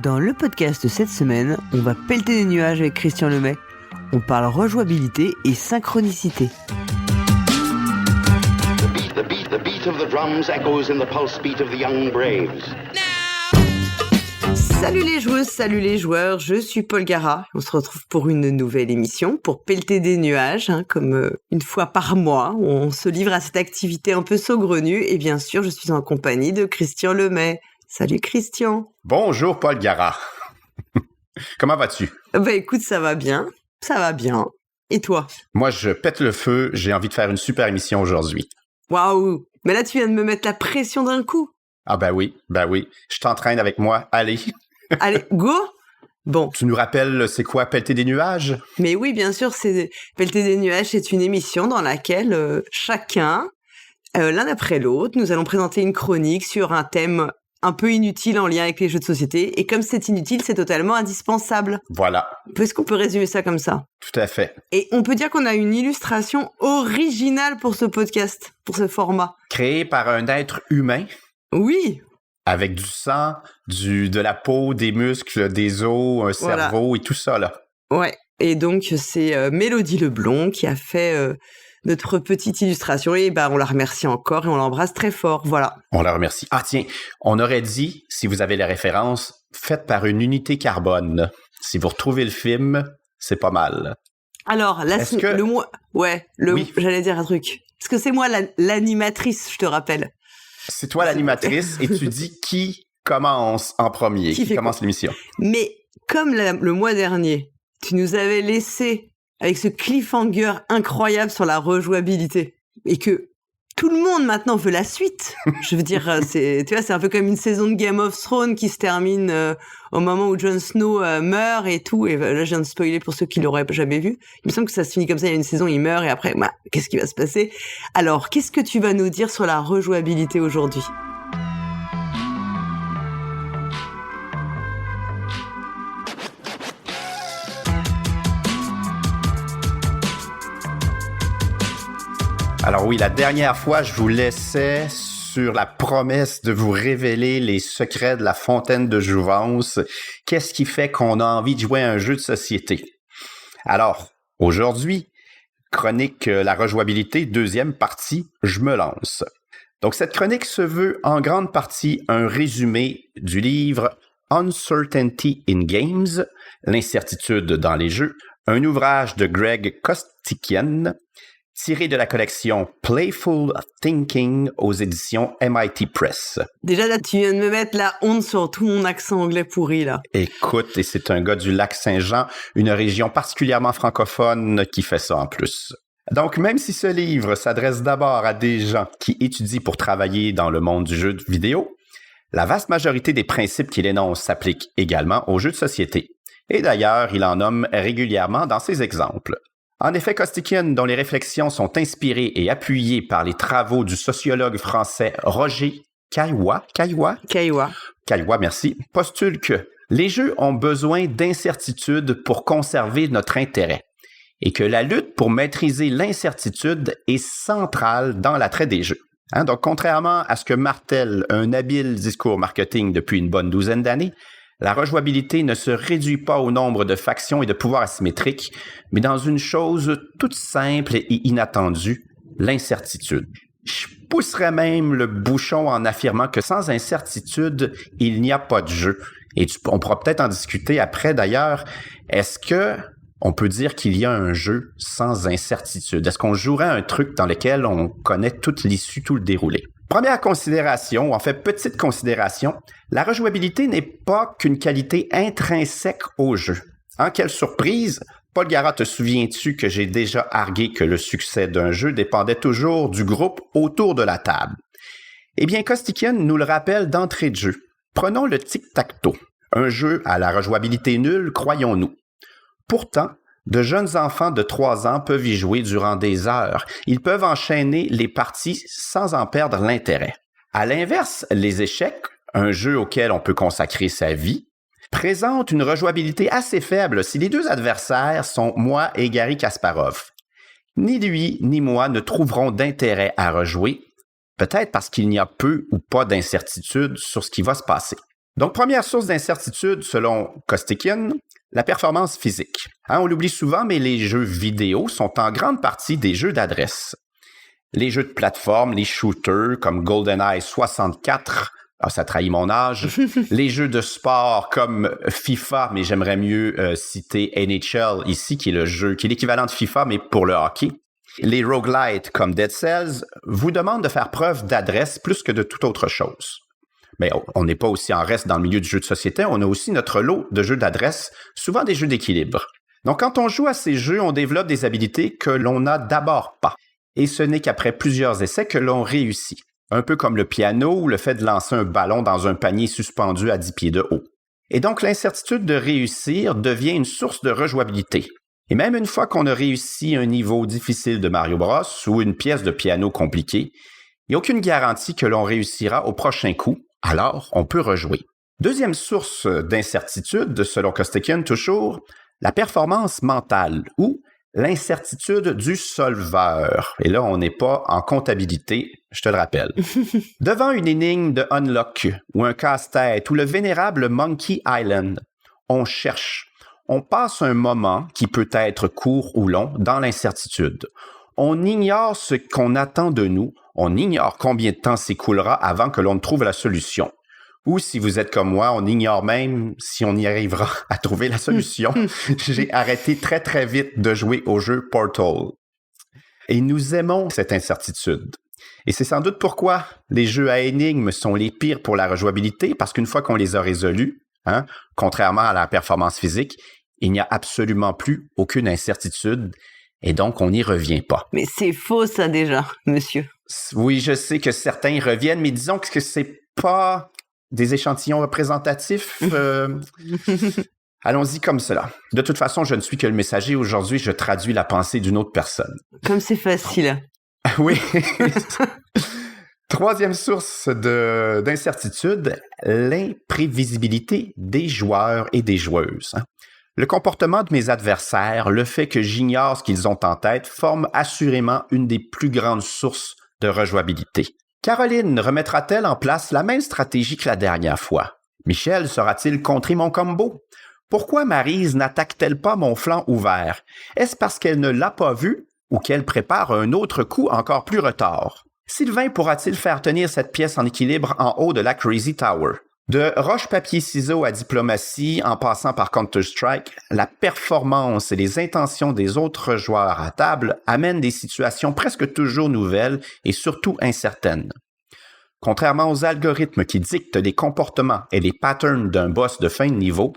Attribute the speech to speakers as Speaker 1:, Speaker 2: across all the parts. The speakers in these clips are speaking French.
Speaker 1: Dans le podcast cette semaine, on va pelleter des nuages avec Christian Lemay. On parle rejouabilité et synchronicité.
Speaker 2: The beat of the drums echoes in the pulse beat of the young braves.
Speaker 1: Salut les joueuses, salut les joueurs, je suis Paul Gara. On se retrouve pour une nouvelle émission pour pelleter des nuages, comme une fois par mois. On se livre à cette activité un peu saugrenue et bien sûr, je suis en compagnie de Christian Lemay. Salut Christian.
Speaker 3: Bonjour Paul Gara. Comment vas-tu?
Speaker 1: Écoute, ça va bien. Et toi?
Speaker 3: Moi, je pète le feu, j'ai envie de faire une super émission aujourd'hui.
Speaker 1: Waouh! Mais là, tu viens de me mettre la pression d'un coup.
Speaker 3: Ah ben oui. Je t'entraîne avec moi. Allez.
Speaker 1: Allez, go! Bon.
Speaker 3: Tu nous rappelles c'est quoi pelleter des nuages?
Speaker 1: Mais oui, bien sûr, pelleter des nuages, c'est une émission dans laquelle chacun, l'un après l'autre, nous allons présenter une chronique sur un thème un peu inutile en lien avec les jeux de société. Et comme c'est inutile, c'est totalement indispensable.
Speaker 3: Voilà.
Speaker 1: Est-ce qu'on peut résumer ça comme ça?
Speaker 3: Tout à fait.
Speaker 1: Et on peut dire qu'on a une illustration originale pour ce podcast, pour ce format.
Speaker 3: Créé par un être humain.
Speaker 1: Oui.
Speaker 3: Avec du sang, de la peau, des muscles, des os, un cerveau et tout ça, là.
Speaker 1: Ouais. Et donc, c'est Mélodie Leblond qui a fait notre petite illustration. Et on la remercie encore et on l'embrasse très fort. Voilà.
Speaker 3: On la remercie. Ah tiens, on aurait dit, si vous avez les références, faites par une unité carbone. Si vous retrouvez le film, c'est pas mal.
Speaker 1: Alors, là, le mois... Ouais,
Speaker 3: oui.
Speaker 1: J'allais dire un truc. Parce que c'est moi l'animatrice, je te rappelle.
Speaker 3: C'est toi l'animatrice et tu dis qui commence en premier, qui commence l'émission.
Speaker 1: Mais comme le mois dernier, tu nous avais laissé avec ce cliffhanger incroyable sur la rejouabilité et que tout le monde maintenant veut la suite. Je veux dire, c'est un peu comme une saison de Game of Thrones qui se termine au moment où Jon Snow meurt et tout. Et là, je viens de spoiler pour ceux qui l'auraient jamais vu. Il me semble que ça se finit comme ça. Il y a une saison, il meurt et après, qu'est-ce qui va se passer? Alors, qu'est-ce que tu vas nous dire sur la rejouabilité aujourd'hui?
Speaker 3: Alors oui, la dernière fois, je vous laissais sur la promesse de vous révéler les secrets de la fontaine de jouvence. Qu'est-ce qui fait qu'on a envie de jouer à un jeu de société? Alors, aujourd'hui, chronique la rejouabilité, deuxième partie, je me lance. Donc, cette chronique se veut en grande partie un résumé du livre Uncertainty in Games, l'incertitude dans les jeux, un ouvrage de Greg Costikyan, tiré de la collection Playful Thinking aux éditions MIT Press.
Speaker 1: Déjà, là, tu viens de me mettre la honte sur tout mon accent anglais pourri, là.
Speaker 3: Écoute, et c'est un gars du Lac-Saint-Jean, une région particulièrement francophone qui fait ça en plus. Donc, même si ce livre s'adresse d'abord à des gens qui étudient pour travailler dans le monde du jeu vidéo, la vaste majorité des principes qu'il énonce s'appliquent également aux jeux de société. Et d'ailleurs, il en nomme régulièrement dans ses exemples. En effet, Costikyan, dont les réflexions sont inspirées et appuyées par les travaux du sociologue français Roger Caillois, merci, postule que les jeux ont besoin d'incertitude pour conserver notre intérêt et que la lutte pour maîtriser l'incertitude est centrale dans l'attrait des jeux. Donc, contrairement à ce que martèle un habile discours marketing depuis une bonne douzaine d'années, la rejouabilité ne se réduit pas au nombre de factions et de pouvoirs asymétriques, mais dans une chose toute simple et inattendue, l'incertitude. Je pousserais même le bouchon en affirmant que sans incertitude, il n'y a pas de jeu. Et on pourra peut-être en discuter après d'ailleurs. Est-ce que on peut dire qu'il y a un jeu sans incertitude? Est-ce qu'on jouerait à un truc dans lequel on connaît toute l'issue, tout le déroulé? Première considération, ou en fait petite considération, la rejouabilité n'est pas qu'une qualité intrinsèque au jeu. Quelle surprise! Paul Gara, te souviens-tu que j'ai déjà argué que le succès d'un jeu dépendait toujours du groupe autour de la table? Eh bien, Costikyan nous le rappelle d'entrée de jeu. Prenons le tic-tac-toe, un jeu à la rejouabilité nulle, croyons-nous. Pourtant, de jeunes enfants de 3 ans peuvent y jouer durant des heures. Ils peuvent enchaîner les parties sans en perdre l'intérêt. À l'inverse, les échecs, un jeu auquel on peut consacrer sa vie, présentent une rejouabilité assez faible si les deux adversaires sont moi et Garry Kasparov. Ni lui ni moi ne trouverons d'intérêt à rejouer, peut-être parce qu'il n'y a peu ou pas d'incertitude sur ce qui va se passer. Donc, première source d'incertitude selon Costikian, la performance physique. On l'oublie souvent, mais les jeux vidéo sont en grande partie des jeux d'adresse. Les jeux de plateforme, les shooters comme GoldenEye 64, ça trahit mon âge. Les jeux de sport comme FIFA, mais j'aimerais mieux citer NHL ici, qui est l'équivalent de FIFA, mais pour le hockey. Les roguelites comme Dead Cells vous demandent de faire preuve d'adresse plus que de toute autre chose. Mais on n'est pas aussi en reste dans le milieu du jeu de société, on a aussi notre lot de jeux d'adresse, souvent des jeux d'équilibre. Donc quand on joue à ces jeux, on développe des habiletés que l'on n'a d'abord pas. Et ce n'est qu'après plusieurs essais que l'on réussit. Un peu comme le piano ou le fait de lancer un ballon dans un panier suspendu à 10 pieds de haut. Et donc l'incertitude de réussir devient une source de rejouabilité. Et même une fois qu'on a réussi un niveau difficile de Mario Bros ou une pièce de piano compliquée, il n'y a aucune garantie que l'on réussira au prochain coup, alors on peut rejouer. Deuxième source d'incertitude, selon Costikian toujours, la performance mentale ou l'incertitude du solveur. Et là, on n'est pas en comptabilité, je te le rappelle. Devant une énigme de Unlock ou un casse-tête ou le vénérable Monkey Island, on cherche. On passe un moment qui peut être court ou long dans l'incertitude. On ignore ce qu'on attend de nous, on ignore combien de temps s'écoulera avant que l'on ne trouve la solution. Ou si vous êtes comme moi, on ignore même si on y arrivera à trouver la solution. J'ai arrêté très très vite de jouer au jeu Portal. Et nous aimons cette incertitude. Et c'est sans doute pourquoi les jeux à énigmes sont les pires pour la rejouabilité, parce qu'une fois qu'on les a résolus, contrairement à la performance physique, il n'y a absolument plus aucune incertitude et donc on n'y revient pas.
Speaker 1: Mais c'est faux ça déjà, monsieur.
Speaker 3: Oui, je sais que certains y reviennent, mais disons que c'est pas des échantillons représentatifs. Allons-y comme cela. De toute façon, je ne suis que le messager. Aujourd'hui, je traduis la pensée d'une autre personne.
Speaker 1: Comme c'est facile.
Speaker 3: Oui. Troisième source d'incertitude, l'imprévisibilité des joueurs et des joueuses. Le comportement de mes adversaires, le fait que j'ignore ce qu'ils ont en tête, forme assurément une des plus grandes sources de rejouabilité. Caroline remettra-t-elle en place la même stratégie que la dernière fois? Michel saura-t-il contrer mon combo? Pourquoi Maryse n'attaque-t-elle pas mon flanc ouvert? Est-ce parce qu'elle ne l'a pas vu ou qu'elle prépare un autre coup encore plus retard? Sylvain pourra-t-il faire tenir cette pièce en équilibre en haut de la Crazy Tower? De roche-papier-ciseaux à diplomatie, en passant par Counter-Strike, la performance et les intentions des autres joueurs à table amènent des situations presque toujours nouvelles et surtout incertaines. Contrairement aux algorithmes qui dictent les comportements et les patterns d'un boss de fin de niveau,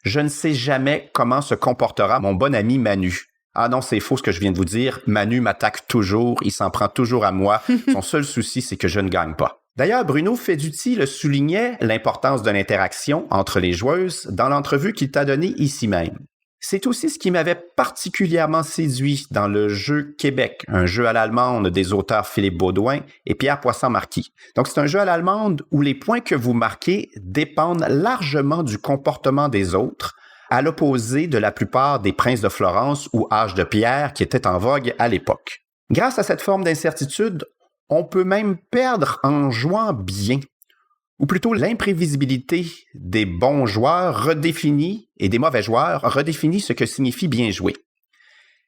Speaker 3: je ne sais jamais comment se comportera mon bon ami Manu. Ah non, c'est faux ce que je viens de vous dire. Manu m'attaque toujours, il s'en prend toujours à moi. Son seul souci, c'est que je ne gagne pas. D'ailleurs, Bruno Feduti le soulignait l'importance de l'interaction entre les joueuses dans l'entrevue qu'il t'a donnée ici même. C'est aussi ce qui m'avait particulièrement séduit dans le jeu Québec, un jeu à l'allemande des auteurs Philippe Baudouin et Pierre Poisson-Marquis. Donc, c'est un jeu à l'allemande où les points que vous marquez dépendent largement du comportement des autres, à l'opposé de la plupart des princes de Florence ou Âge de Pierre qui étaient en vogue à l'époque. Grâce à cette forme d'incertitude, on peut même perdre en jouant bien, ou plutôt l'imprévisibilité des bons joueurs redéfinit et des mauvais joueurs redéfinit ce que signifie bien jouer.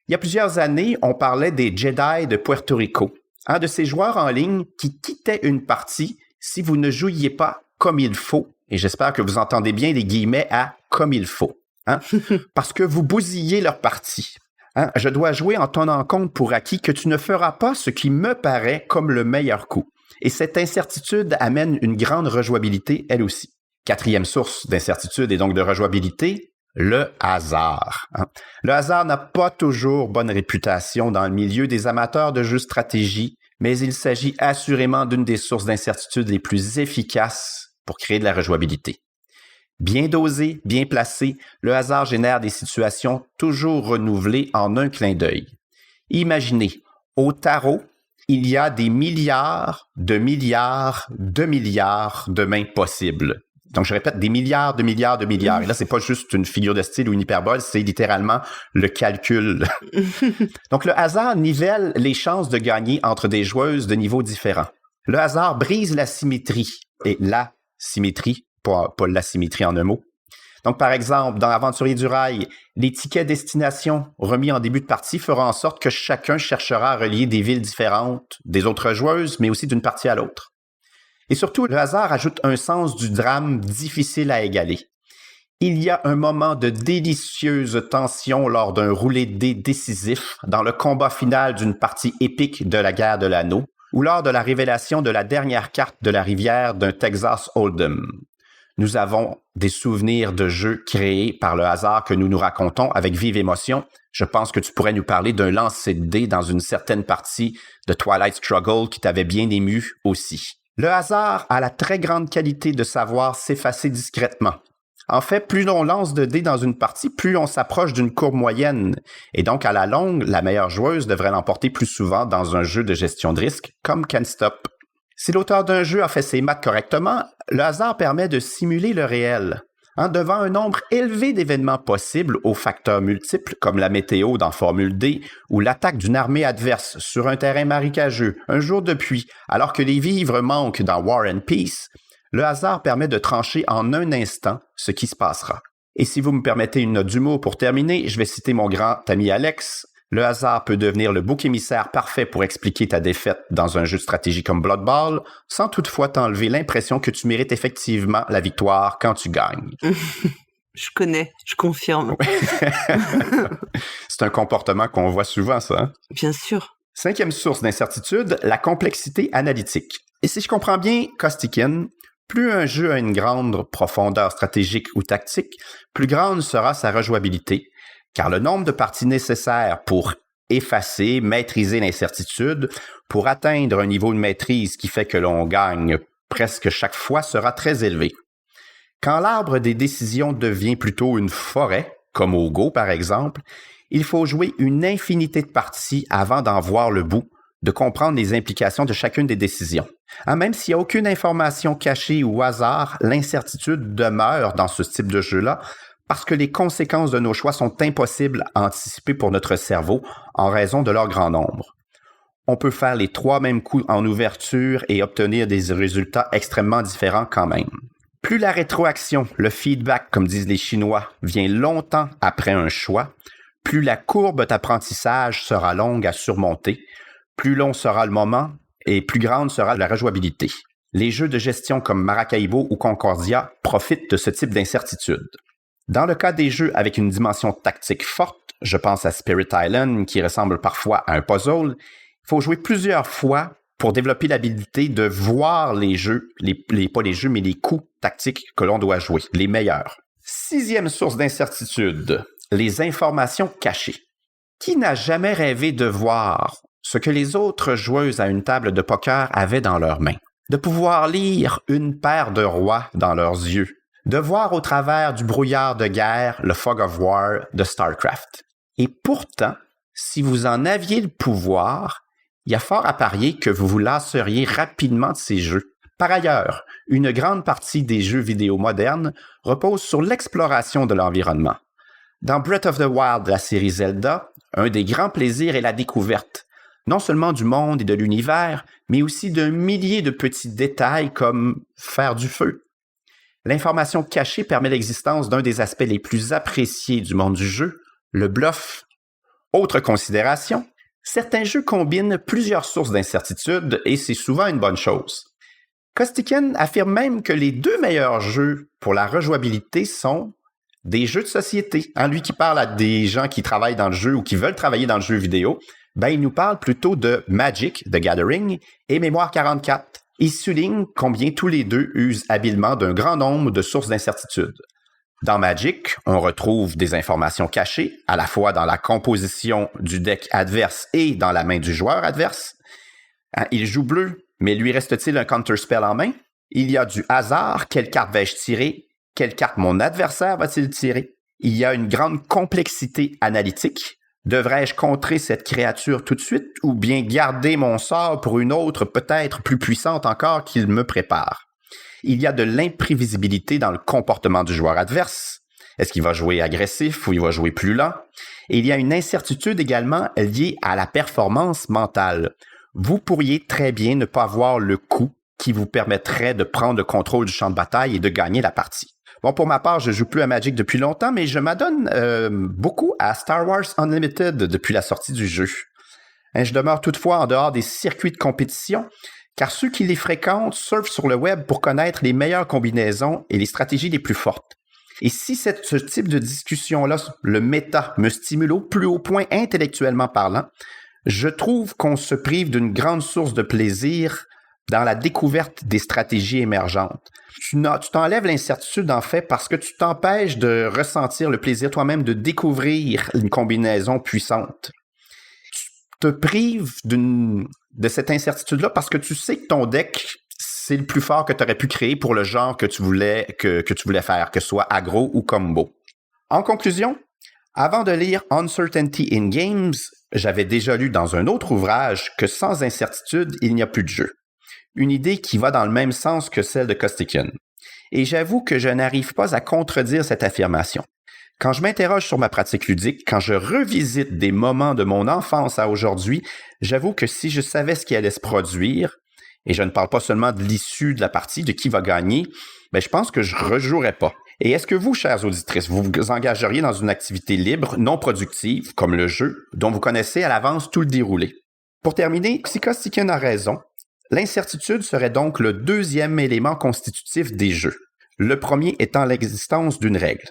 Speaker 3: Il y a plusieurs années, on parlait des Jedi de Puerto Rico, un de ces joueurs en ligne qui quittaient une partie si vous ne jouiez pas comme il faut, et j'espère que vous entendez bien les guillemets à « comme il faut », parce que vous bousillez leur partie. Je dois jouer en tenant compte pour acquis que tu ne feras pas ce qui me paraît comme le meilleur coup. Et cette incertitude amène une grande rejouabilité, elle aussi. Quatrième source d'incertitude et donc de rejouabilité, le hasard. Le hasard n'a pas toujours bonne réputation dans le milieu des amateurs de jeux stratégie, mais il s'agit assurément d'une des sources d'incertitude les plus efficaces pour créer de la rejouabilité. Bien dosé, bien placé, le hasard génère des situations toujours renouvelées en un clin d'œil. Imaginez, au tarot, il y a des milliards de mains possibles. Donc, je répète, des milliards de milliards de milliards. Et là, c'est pas juste une figure de style ou une hyperbole, c'est littéralement le calcul. Donc, le hasard nivelle les chances de gagner entre des joueuses de niveaux différents. Le hasard brise la symétrie. Et la symétrie pas l'asymétrie en un mot. Donc, par exemple, dans Aventurier du Rail, les tickets destination remis en début de partie feront en sorte que chacun cherchera à relier des villes différentes des autres joueuses, mais aussi d'une partie à l'autre. Et surtout, le hasard ajoute un sens du drame difficile à égaler. Il y a un moment de délicieuse tension lors d'un roulé de dés décisif dans le combat final d'une partie épique de la guerre de l'anneau, ou lors de la révélation de la dernière carte de la rivière d'un Texas Hold'em. Nous avons des souvenirs de jeux créés par le hasard que nous nous racontons avec vive émotion. Je pense que tu pourrais nous parler d'un lancer de dés dans une certaine partie de Twilight Struggle qui t'avait bien ému aussi. Le hasard a la très grande qualité de savoir s'effacer discrètement. En fait, plus l'on lance de dés dans une partie, plus on s'approche d'une courbe moyenne. Et donc, à la longue, la meilleure joueuse devrait l'emporter plus souvent dans un jeu de gestion de risque comme Can't Stop. Si l'auteur d'un jeu a fait ses maths correctement, le hasard permet de simuler le réel. Devant un nombre élevé d'événements possibles aux facteurs multiples, comme la météo dans Formule D ou l'attaque d'une armée adverse sur un terrain marécageux, un jour de pluie, alors que les vivres manquent dans War and Peace, le hasard permet de trancher en un instant ce qui se passera. Et si vous me permettez une note d'humour pour terminer, je vais citer mon grand ami Alex. Le hasard peut devenir le bouc émissaire parfait pour expliquer ta défaite dans un jeu de stratégie comme Blood Bowl, sans toutefois t'enlever l'impression que tu mérites effectivement la victoire quand tu gagnes.
Speaker 1: Je connais, je confirme.
Speaker 3: C'est un comportement qu'on voit souvent, ça. Hein?
Speaker 1: Bien sûr.
Speaker 3: 5e source d'incertitude, la complexité analytique. Et si je comprends bien Costikin, plus un jeu a une grande profondeur stratégique ou tactique, plus grande sera sa rejouabilité, car le nombre de parties nécessaires pour effacer, maîtriser l'incertitude, pour atteindre un niveau de maîtrise qui fait que l'on gagne presque chaque fois sera très élevé. Quand l'arbre des décisions devient plutôt une forêt, comme au Go par exemple, il faut jouer une infinité de parties avant d'en voir le bout, de comprendre les implications de chacune des décisions. Même s'il n'y a aucune information cachée ou hasard, l'incertitude demeure dans ce type de jeu-là, parce que les conséquences de nos choix sont impossibles à anticiper pour notre cerveau en raison de leur grand nombre. On peut faire les 3 mêmes coups en ouverture et obtenir des résultats extrêmement différents quand même. Plus la rétroaction, le feedback, comme disent les Chinois, vient longtemps après un choix, plus la courbe d'apprentissage sera longue à surmonter, plus long sera le moment et plus grande sera la rejouabilité. Les jeux de gestion comme Maracaibo ou Concordia profitent de ce type d'incertitude. Dans le cas des jeux avec une dimension tactique forte, je pense à Spirit Island qui ressemble parfois à un puzzle, il faut jouer plusieurs fois pour développer l'habilité de voir les jeux, pas les jeux, mais les coups tactiques que l'on doit jouer, les meilleurs. 6e source d'incertitude, les informations cachées. Qui n'a jamais rêvé de voir ce que les autres joueuses à une table de poker avaient dans leurs mains? De pouvoir lire une paire de rois dans leurs yeux, de voir au travers du brouillard de guerre le Fog of War de StarCraft. Et pourtant, si vous en aviez le pouvoir, il y a fort à parier que vous vous lasseriez rapidement de ces jeux. Par ailleurs, une grande partie des jeux vidéo modernes repose sur l'exploration de l'environnement. Dans Breath of the Wild de la série Zelda, un des grands plaisirs est la découverte, non seulement du monde et de l'univers, mais aussi d'un millier de petits détails comme faire du feu. L'information cachée permet l'existence d'un des aspects les plus appréciés du monde du jeu, le bluff. Autre considération, certains jeux combinent plusieurs sources d'incertitude et c'est souvent une bonne chose. Costikin affirme même que les 2 meilleurs jeux pour la rejouabilité sont des jeux de société. Lui qui parle à des gens qui travaillent dans le jeu ou qui veulent travailler dans le jeu vidéo, il nous parle plutôt de Magic, The Gathering, et Mémoire 44. Il souligne combien tous les deux usent habilement d'un grand nombre de sources d'incertitude. Dans Magic, on retrouve des informations cachées, à la fois dans la composition du deck adverse et dans la main du joueur adverse. Il joue bleu, mais lui reste-t-il un counterspell en main? Il y a du hasard, quelle carte vais-je tirer? Quelle carte mon adversaire va-t-il tirer? Il y a une grande complexité analytique. Devrais-je contrer cette créature tout de suite ou bien garder mon sort pour une autre peut-être plus puissante encore qu'il me prépare? Il y a de l'imprévisibilité dans le comportement du joueur adverse. Est-ce qu'il va jouer agressif ou il va jouer plus lent? Et il y a une incertitude également liée à la performance mentale. Vous pourriez très bien ne pas voir le coup qui vous permettrait de prendre le contrôle du champ de bataille et de gagner la partie. Bon, pour ma part, je joue plus à Magic depuis longtemps, mais je m'adonne beaucoup à Star Wars Unlimited depuis la sortie du jeu. Je demeure toutefois en dehors des circuits de compétition, car ceux qui les fréquentent surfent sur le web pour connaître les meilleures combinaisons et les stratégies les plus fortes. Et si ce type de discussion-là, le méta, me stimule au plus haut point intellectuellement parlant, je trouve qu'on se prive d'une grande source de plaisir dans la découverte des stratégies émergentes. Tu t'enlèves l'incertitude, en fait, parce que tu t'empêches de ressentir le plaisir toi-même de découvrir une combinaison puissante. Tu te prives de cette incertitude-là parce que tu sais que ton deck, c'est le plus fort que tu aurais pu créer pour le genre que tu voulais faire, que ce soit aggro ou combo. En conclusion, avant de lire Uncertainty in Games, j'avais déjà lu dans un autre ouvrage que sans incertitude, il n'y a plus de jeu. Une idée qui va dans le même sens que celle de Costikian. Et j'avoue que je n'arrive pas à contredire cette affirmation. Quand je m'interroge sur ma pratique ludique, quand je revisite des moments de mon enfance à aujourd'hui, j'avoue que si je savais ce qui allait se produire, et je ne parle pas seulement de l'issue de la partie, de qui va gagner, je pense que je ne rejouerais pas. Et est-ce que vous, chères auditrices, vous vous engageriez dans une activité libre, non productive, comme le jeu, dont vous connaissez à l'avance tout le déroulé? Pour terminer, si Costikian a raison, l'incertitude serait donc le deuxième élément constitutif des jeux. Le premier étant l'existence d'une règle.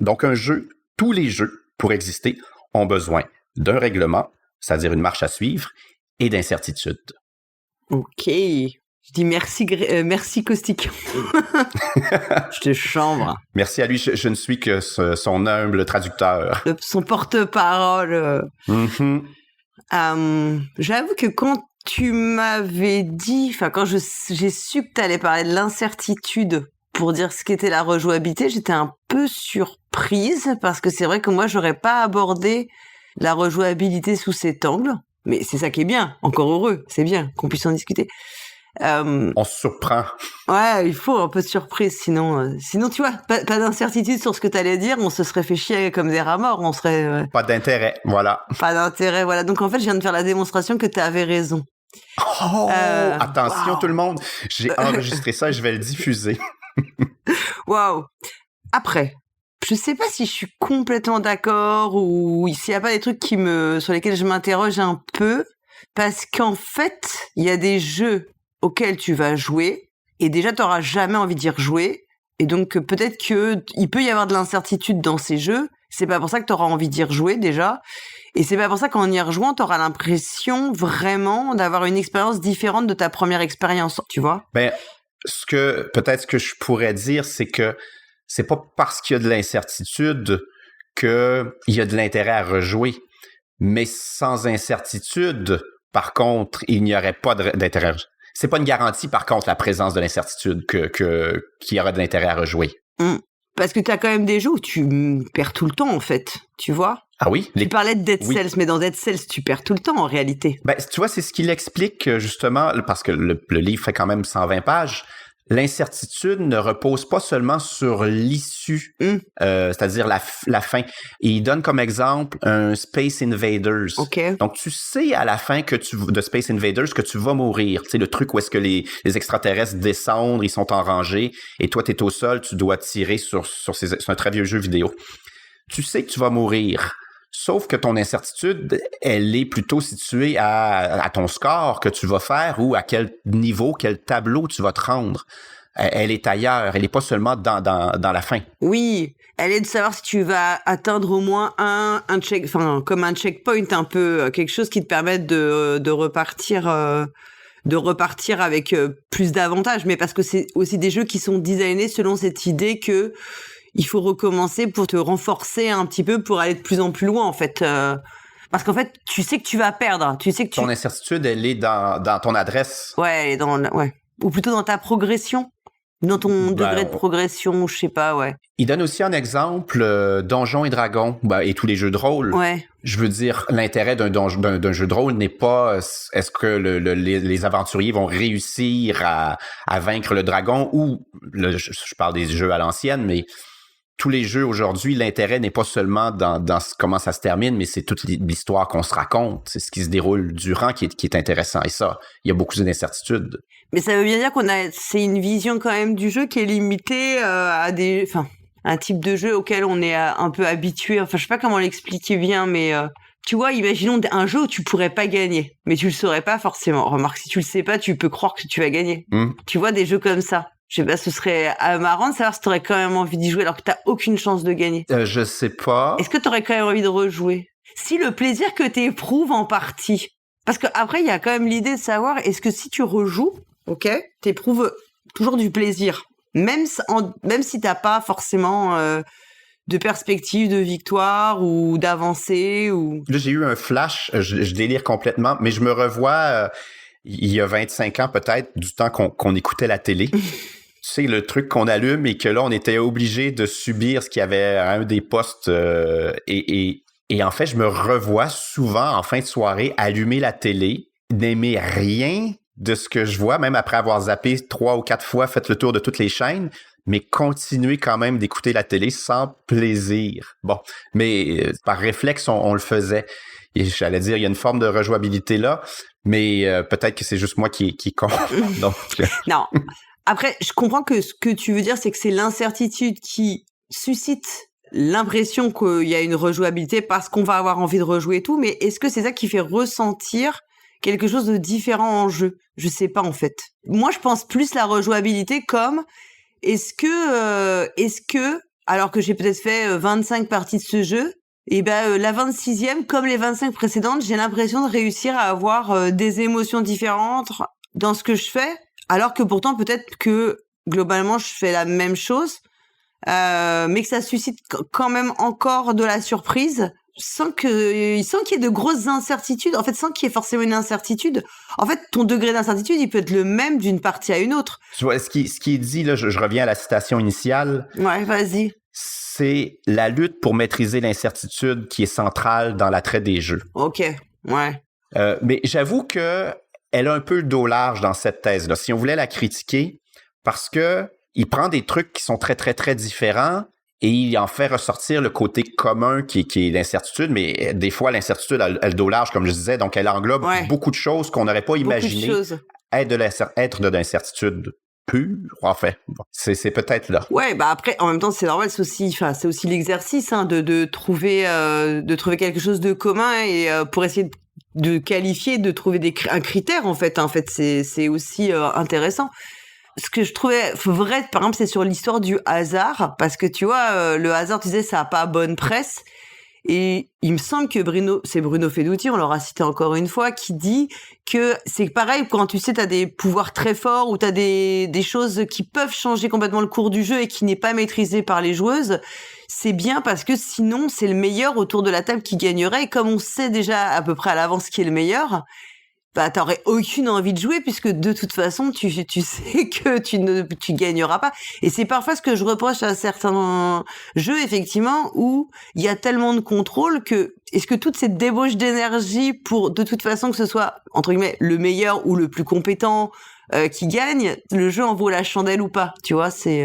Speaker 3: Donc un jeu, tous les jeux, pour exister, ont besoin d'un règlement, c'est-à-dire une marche à suivre, et d'incertitude.
Speaker 1: Ok. Je dis merci Costikian. Je te chambre.
Speaker 3: Merci à lui, je ne suis que son humble traducteur.
Speaker 1: Son porte-parole.
Speaker 3: Mm-hmm.
Speaker 1: J'avoue que quand tu m'avais dit, quand j'ai su que tu allais parler de l'incertitude pour dire ce qu'était la rejouabilité, j'étais un peu surprise parce que c'est vrai que moi, j'aurais pas abordé la rejouabilité sous cet angle. Mais c'est ça qui est bien, encore heureux, c'est bien qu'on puisse en discuter.
Speaker 3: On se surprend.
Speaker 1: Ouais, il faut un peu de surprise, sinon tu vois, pas d'incertitude sur ce que t'allais dire, on se serait fait chier comme des rats morts, on serait...
Speaker 3: Pas d'intérêt, voilà.
Speaker 1: Pas d'intérêt, voilà. Donc en fait, je viens de faire la démonstration que t'avais raison.
Speaker 3: Oh, attention tout le monde, j'ai enregistré ça et je vais le diffuser.
Speaker 1: Waouh. Après, je sais pas si je suis complètement d'accord ou s'il y a pas des trucs sur lesquels je m'interroge un peu, parce qu'en fait, il y a des jeux auxquels tu vas jouer et déjà t'auras jamais envie d'y rejouer et donc peut-être que il peut y avoir de l'incertitude dans ces jeux. C'est pas pour ça que t'auras envie d'y rejouer déjà. Et c'est pas pour ça qu'en y rejouant, t'auras l'impression vraiment d'avoir une expérience différente de ta première expérience, tu vois?
Speaker 3: Peut-être ce que je pourrais dire, c'est que c'est pas parce qu'il y a de l'incertitude qu'il y a de l'intérêt à rejouer. Mais sans incertitude, par contre, il n'y aurait pas d'intérêt. C'est pas une garantie, par contre, la présence de l'incertitude qu'il y aura de l'intérêt à rejouer.
Speaker 1: Parce que t'as quand même des jeux où tu perds tout le temps, en fait. Tu vois?
Speaker 3: Ah oui?
Speaker 1: Tu parlais de Dead Cells, mais dans Dead Cells, tu perds tout le temps, en réalité.
Speaker 3: Tu vois, c'est ce qu'il explique, justement, parce que le livre fait quand même 120 pages. L'incertitude ne repose pas seulement sur l'issue, c'est-à-dire la fin. Et il donne comme exemple un Space Invaders.
Speaker 1: Okay.
Speaker 3: Donc, tu sais à la fin de Space Invaders que tu vas mourir. Tu sais, le truc où est-ce que les extraterrestres descendent, ils sont en rangée, et toi, tu es au sol, tu dois tirer c'est un très vieux jeu vidéo. Tu sais que tu vas mourir. Sauf que ton incertitude, elle est plutôt située à ton score que tu vas faire ou à quel niveau, quel tableau tu vas te rendre. Elle est ailleurs, elle n'est pas seulement dans la fin.
Speaker 1: Oui, elle est de savoir si tu vas atteindre au moins comme un checkpoint un peu, quelque chose qui te permette de repartir avec plus d'avantages. Mais parce que c'est aussi des jeux qui sont designés selon cette idée que il faut recommencer pour te renforcer un petit peu pour aller de plus en plus loin, en fait. Parce qu'en fait, tu sais que tu vas perdre. Tu sais que
Speaker 3: ton incertitude, elle est dans ton adresse.
Speaker 1: Ouais, elle est ou plutôt dans ta progression. Dans ton degré de progression, je sais pas, ouais.
Speaker 3: Il donne aussi un exemple, Donjons et Dragons, et tous les jeux de rôle.
Speaker 1: Ouais.
Speaker 3: Je veux dire, l'intérêt d'un jeu de rôle n'est pas est-ce que les aventuriers vont réussir à vaincre le dragon ou, je parle des jeux à l'ancienne, mais tous les jeux aujourd'hui, l'intérêt n'est pas seulement dans comment ça se termine, mais c'est toute l'histoire qu'on se raconte. C'est ce qui se déroule durant qui est intéressant. Et ça, il y a beaucoup d'incertitudes.
Speaker 1: Mais ça veut bien dire c'est une vision quand même du jeu qui est limitée à un type de jeu auquel on est un peu habitué. Enfin, je sais pas comment l'expliquer bien, mais tu vois, imaginons un jeu où tu pourrais pas gagner, mais tu le saurais pas forcément. Remarque, si tu le sais pas, tu peux croire que tu vas gagner. Tu vois, des jeux comme ça. Je sais pas, ce serait marrant de savoir si t'aurais quand même envie d'y jouer alors que t'as aucune chance de gagner.
Speaker 3: Je sais pas.
Speaker 1: Est-ce que t'aurais quand même envie de rejouer? Si le plaisir que t'éprouves en partie. Parce que après, il y a quand même l'idée de savoir, est-ce que si tu rejoues, ok, t'éprouves toujours du plaisir. Même si t'as pas forcément de perspective de victoire ou d'avancée ou...
Speaker 3: Là, j'ai eu un flash, je délire complètement, mais je me revois il y a 25 ans peut-être, du temps qu'on écoutait la télé. Tu sais, le truc qu'on allume et que là, on était obligé de subir ce qu'il y avait à un des postes. Et en fait, je me revois souvent en fin de soirée allumer la télé, n'aimer rien de ce que je vois, même après avoir zappé 3 ou 4 fois, fait le tour de toutes les chaînes, mais continuer quand même d'écouter la télé sans plaisir. Bon, mais par réflexe, on le faisait. Et j'allais dire, il y a une forme de rejouabilité là, mais peut-être que c'est juste moi qui est con. Donc,
Speaker 1: non. Après, je comprends que ce que tu veux dire, c'est que c'est l'incertitude qui suscite l'impression qu'il y a une rejouabilité parce qu'on va avoir envie de rejouer et tout, mais est-ce que c'est ça qui fait ressentir quelque chose de différent en jeu? Je sais pas, en fait. Moi, je pense plus la rejouabilité comme est-ce que, alors que j'ai peut-être fait 25 parties de ce jeu, et la 26e, comme les 25 précédentes, j'ai l'impression de réussir à avoir des émotions différentes dans ce que je fais, alors que pourtant peut-être que globalement je fais la même chose, mais que ça suscite quand même encore de la surprise, sans qu'il y ait de grosses incertitudes. En fait, sans qu'il y ait forcément une incertitude. En fait, ton degré d'incertitude, il peut être le même d'une partie à une autre.
Speaker 3: Tu vois, ce qui est dit, là, je reviens à la citation initiale.
Speaker 1: Ouais, vas-y.
Speaker 3: C'est la lutte pour maîtriser l'incertitude qui est centrale dans l'attrait des jeux.
Speaker 1: OK, ouais.
Speaker 3: Mais j'avoue que elle a un peu le dos large dans cette thèse-là. Si on voulait la critiquer, parce que il prend des trucs qui sont très, très, très différents et il en fait ressortir le côté commun qui est l'incertitude, mais des fois, l'incertitude a le dos large, comme je disais, donc elle englobe beaucoup de choses qu'on n'aurait pas imaginé être de l'incertitude pure, en fait. Bon, c'est peut-être là.
Speaker 1: Ouais, après, en même temps, c'est normal, c'est aussi l'exercice de trouver quelque chose de commun et pour essayer de qualifier, de trouver un critère, en fait. En fait, c'est aussi intéressant. Ce que je trouvais vrai, par exemple, c'est sur l'histoire du hasard, parce que tu vois, le hasard, tu disais, ça a pas bonne presse. Et il me semble que Bruno Fedouti, on l'aura cité encore une fois, qui dit que c'est pareil quand tu sais t'as des pouvoirs très forts ou t'as des choses qui peuvent changer complètement le cours du jeu et qui n'est pas maîtrisé par les joueuses, c'est bien parce que sinon c'est le meilleur autour de la table qui gagnerait. Et comme on sait déjà à peu près à l'avance qui est le meilleur, t'aurais aucune envie de jouer puisque de toute façon tu sais que tu gagneras pas. Et c'est parfois ce que je reproche à certains jeux effectivement où il y a tellement de contrôle que est-ce que toute cette débauche d'énergie pour de toute façon que ce soit entre guillemets le meilleur ou le plus compétent qui gagne, le jeu en vaut la chandelle ou pas, tu vois, c'est...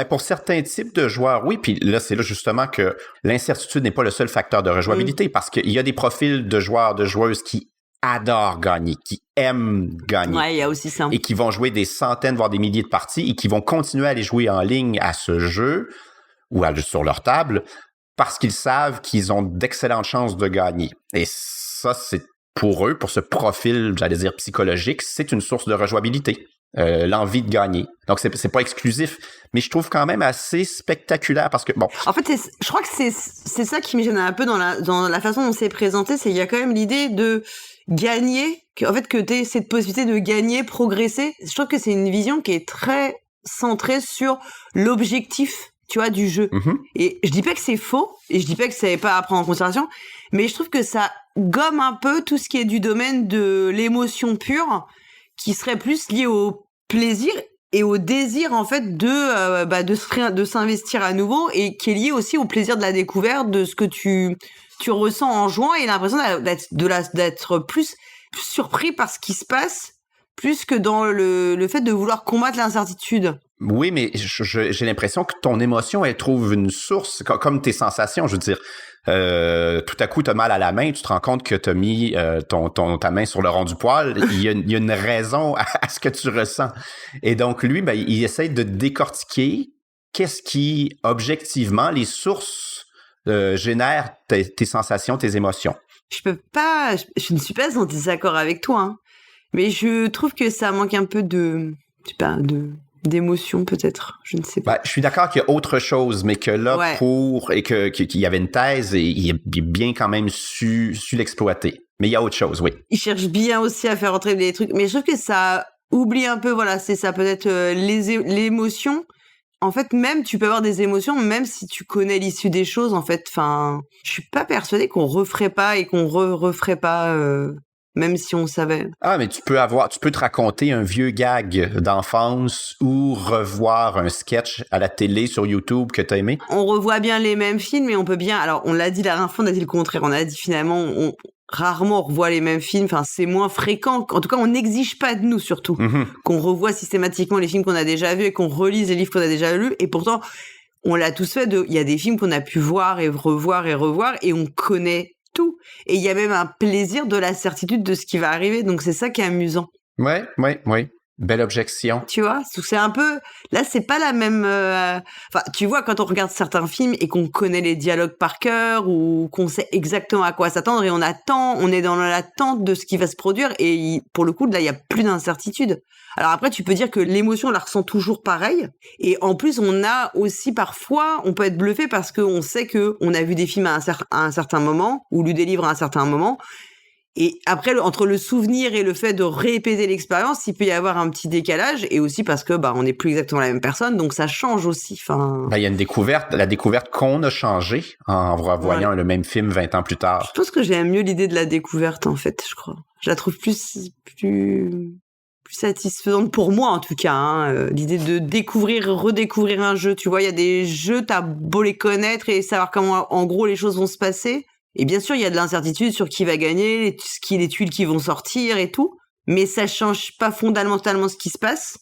Speaker 3: pour certains types de joueurs, oui, puis là, c'est là justement que l'incertitude n'est pas le seul facteur de rejouabilité parce qu'il y a des profils de joueurs, de joueuses qui adorent gagner, qui aiment gagner.
Speaker 1: Ouais, il y a aussi ça.
Speaker 3: Et qui vont jouer des centaines, voire des milliers de parties et qui vont continuer à aller jouer en ligne à ce jeu ou sur leur table parce qu'ils savent qu'ils ont d'excellentes chances de gagner. Et ça, c'est pour eux, pour ce profil, j'allais dire psychologique, c'est une source de rejouabilité. L'envie de gagner. Donc, c'est pas exclusif, mais je trouve quand même assez spectaculaire parce que, bon...
Speaker 1: En fait, je crois que c'est ça qui me gêne un peu dans la façon dont c'est présenté, c'est qu'il y a quand même l'idée de gagner, que t'aies cette possibilité de gagner, progresser. Je trouve que c'est une vision qui est très centrée sur l'objectif, tu vois, du jeu. Mm-hmm. Et je dis pas que c'est faux, et je dis pas que ça n'est pas à prendre en considération, mais je trouve que ça gomme un peu tout ce qui est du domaine de l'émotion pure, qui serait plus lié au plaisir et au désir en fait de s'investir à nouveau et qui est lié aussi au plaisir de la découverte de ce que tu ressens en jouant et l'impression d'être plus surpris par ce qui se passe plus que dans le fait de vouloir combattre l'incertitude.
Speaker 3: Oui, mais j'ai l'impression que ton émotion, elle trouve une source, comme tes sensations, je veux dire. Tout à coup, tu as mal à la main, tu te rends compte que tu as mis ta main sur le rond du poil. Il y a une raison à ce que tu ressens. Et donc, lui, ben, il essaie de décortiquer qu'est-ce qui, objectivement, les sources génèrent tes sensations, tes émotions.
Speaker 1: Je ne suis pas en désaccord avec toi, hein, mais je trouve que ça manque un peu d'émotion peut-être, je ne sais pas.
Speaker 3: Ben, je suis d'accord qu'il y a autre chose, mais que là, qu'il y avait une thèse et il a bien quand même su l'exploiter. Mais il y a autre chose, oui.
Speaker 1: Il cherche bien aussi à faire entrer des trucs, mais je trouve que ça oublie un peu, voilà, c'est ça, peut-être l'émotion. En fait, même, tu peux avoir des émotions, même si tu connais l'issue des choses, en fait. Enfin, je suis pas persuadée qu'on referait pas et qu'on referait pas, même si on savait.
Speaker 3: Ah, mais tu peux te raconter un vieux gag d'enfance ou revoir un sketch à la télé sur YouTube que t'as aimé.
Speaker 1: On revoit bien les mêmes films, mais on peut bien, alors, on l'a dit la dernière fois, on a dit le contraire. On a dit finalement, rarement on revoit les mêmes films, enfin c'est moins fréquent, en tout cas on n'exige pas de nous surtout qu'on revoie systématiquement les films qu'on a déjà vus et qu'on relise les livres qu'on a déjà lus, et pourtant on l'a tous fait, il y a des films qu'on a pu voir et revoir et on connaît tout, et il y a même un plaisir de la certitude de ce qui va arriver, donc c'est ça qui est amusant.
Speaker 3: Ouais. Belle objection.
Speaker 1: Tu vois, c'est un peu... Là, c'est pas la même... Enfin, tu vois, quand on regarde certains films et qu'on connaît les dialogues par cœur ou qu'on sait exactement à quoi s'attendre et on est dans l'attente de ce qui va se produire et pour le coup, là, il y a plus d'incertitude. Alors après, tu peux dire que l'émotion, on la ressent toujours pareil. Et en plus, on a aussi parfois... On peut être bluffé parce qu'on sait qu'on a vu des films à un certain moment ou lu des livres à un certain moment. Et après, entre le souvenir et le fait de répéter l'expérience, il peut y avoir un petit décalage, et aussi parce que on n'est plus exactement la même personne, donc ça change aussi. Enfin,
Speaker 3: il y a une découverte, la découverte qu'on a changé en revoyant le même film 20 ans plus tard.
Speaker 1: Je pense que j'aime mieux l'idée de la découverte, en fait, je crois. Je la trouve plus satisfaisante pour moi, en tout cas. Hein. L'idée de redécouvrir un jeu. Tu vois, il y a des jeux, t'as beau les connaître et savoir comment, en gros, les choses vont se passer. Et bien sûr, il y a de l'incertitude sur qui va gagner, les tuiles qui vont sortir et tout. Mais ça change pas fondamentalement ce qui se passe.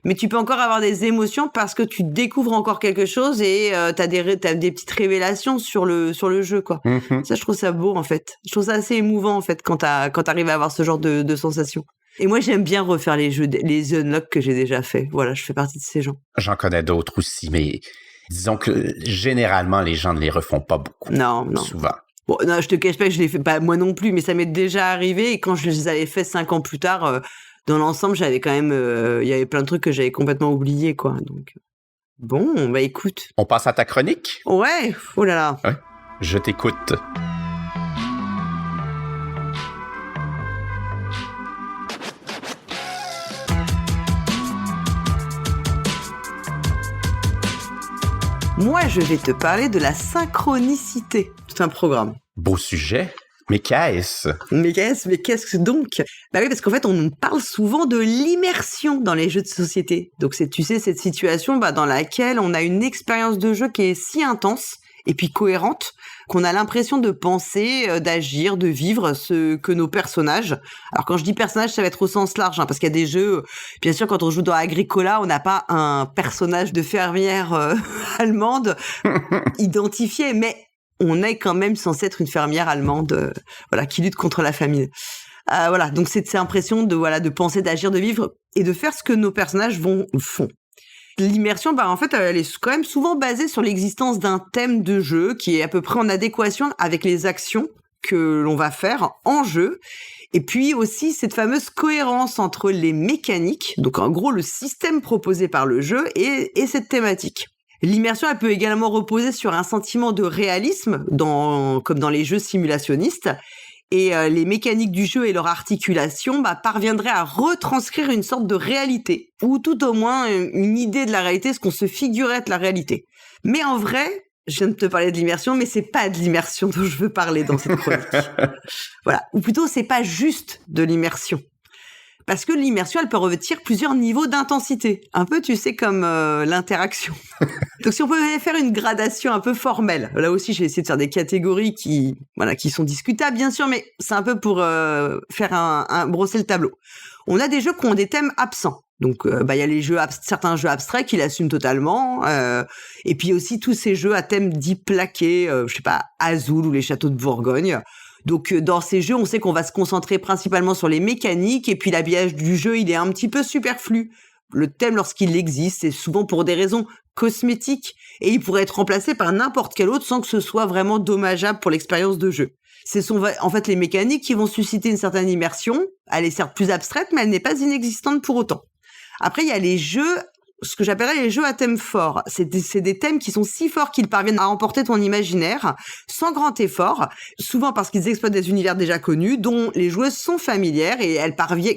Speaker 1: Mais tu peux encore avoir des émotions parce que tu découvres encore quelque chose et t'as des petites révélations sur le jeu, quoi. Ça, je trouve ça beau, en fait. Je trouve ça assez émouvant, en fait, quand t'arrives à avoir ce genre de sensations. Et moi, j'aime bien refaire les jeux, les unlocks que j'ai déjà fait. Voilà, je fais partie de ces gens.
Speaker 3: J'en connais d'autres aussi, mais disons que généralement, les gens ne les refont pas beaucoup.
Speaker 1: Non.
Speaker 3: Souvent.
Speaker 1: Bon, non, je te cache pas que je l'ai fait, pas moi non plus, mais ça m'est déjà arrivé, et quand je les avais fait 5 ans plus tard, dans l'ensemble, j'avais quand même, il y avait plein de trucs que j'avais complètement oubliés, quoi. Donc, bon, écoute.
Speaker 3: On passe à ta chronique?
Speaker 1: Ouais, oh là là.
Speaker 3: Ouais. Je t'écoute.
Speaker 1: Moi, je vais te parler de la synchronicité. C'est un programme.
Speaker 3: Beau sujet. Mais qu'est-ce?
Speaker 1: Mais qu'est-ce que donc? Bah oui, parce qu'en fait, on parle souvent de l'immersion dans les jeux de société. Donc, tu sais, cette situation dans laquelle on a une expérience de jeu qui est si intense et puis cohérente qu'on a l'impression de penser, d'agir, de vivre ce que nos personnages... Alors, quand je dis personnages, ça va être au sens large, hein, parce qu'il y a des jeux... Bien sûr, quand on joue dans Agricola, on n'a pas un personnage de fermière allemande identifié, mais on est quand même censé être une fermière allemande qui lutte contre la famine. Voilà, donc c'est cette impression de penser, d'agir, de vivre et de faire ce que nos personnages font. L'immersion, en fait, elle est quand même souvent basée sur l'existence d'un thème de jeu qui est à peu près en adéquation avec les actions que l'on va faire en jeu. Et puis aussi cette fameuse cohérence entre les mécaniques, donc en gros le système proposé par le jeu et cette thématique. L'immersion, elle peut également reposer sur un sentiment de réalisme, comme dans les jeux simulationnistes, et les mécaniques du jeu et leur articulation parviendraient à retranscrire une sorte de réalité, ou tout au moins une idée de la réalité, ce qu'on se figurait être la réalité. Mais en vrai, je viens de te parler de l'immersion, mais c'est pas de l'immersion dont je veux parler dans cette chronique. Voilà. Ou plutôt, c'est pas juste de l'immersion. Parce que l'immersion, elle peut revêtir plusieurs niveaux d'intensité. Un peu, tu sais, comme l'interaction. Donc, si on pouvait faire une gradation un peu formelle. Là aussi, j'ai essayé de faire des catégories qui sont discutables, bien sûr, mais c'est un peu pour faire brosser le tableau. On a des jeux qui ont des thèmes absents. Donc, il y a les certains jeux abstraits qui l'assument totalement. Et puis aussi tous ces jeux à thème dits plaqués, Azul ou les châteaux de Bourgogne. Donc, dans ces jeux, on sait qu'on va se concentrer principalement sur les mécaniques. Et puis, l'habillage du jeu, il est un petit peu superflu. Le thème, lorsqu'il existe, c'est souvent pour des raisons cosmétiques. Et il pourrait être remplacé par n'importe quel autre sans que ce soit vraiment dommageable pour l'expérience de jeu. Ce sont en fait les mécaniques qui vont susciter une certaine immersion. Elle est certes plus abstraite, mais elle n'est pas inexistante pour autant. Après, il y a les jeux, ce que j'appellerais les jeux à thème fort. C'est des thèmes qui sont si forts qu'ils parviennent à emporter ton imaginaire sans grand effort, souvent parce qu'ils exploitent des univers déjà connus, dont les joueuses sont familières et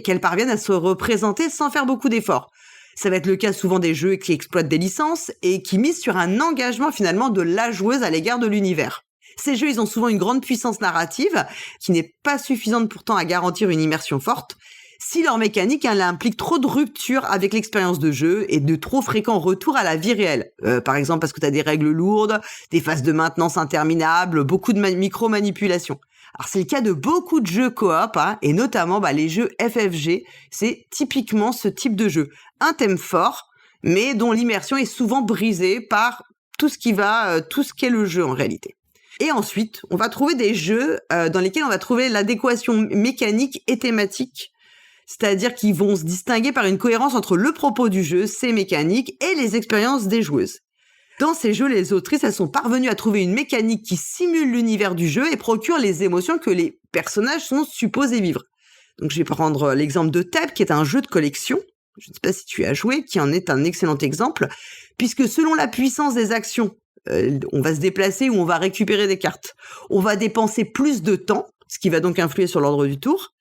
Speaker 1: qu'elles parviennent à se représenter sans faire beaucoup d'efforts. Ça va être le cas souvent des jeux qui exploitent des licences et qui misent sur un engagement finalement de la joueuse à l'égard de l'univers. Ces jeux, ils ont souvent une grande puissance narrative, qui n'est pas suffisante pourtant à garantir une immersion forte, si leur mécanique elle implique trop de rupture avec l'expérience de jeu et de trop fréquents retours à la vie réelle. Par exemple, parce que tu as des règles lourdes, des phases de maintenance interminables, beaucoup de micro-manipulations. Alors, c'est le cas de beaucoup de jeux coop, et notamment les jeux FFG. C'est typiquement ce type de jeu. Un thème fort, mais dont l'immersion est souvent brisée par tout ce qu'est le jeu en réalité. Et ensuite, on va trouver des jeux dans lesquels on va trouver l'adéquation mécanique et thématique. C'est-à-dire qu'ils vont se distinguer par une cohérence entre le propos du jeu, ses mécaniques et les expériences des joueuses. Dans ces jeux, les autrices, elles sont parvenues à trouver une mécanique qui simule l'univers du jeu et procure les émotions que les personnages sont supposés vivre. Donc je vais prendre l'exemple de Thèbes, qui est un jeu de collection. Je ne sais pas si tu as joué, qui en est un excellent exemple, puisque selon la puissance des actions, on va se déplacer ou on va récupérer des cartes. On va dépenser plus de temps, ce qui va donc influer sur l'ordre du tour.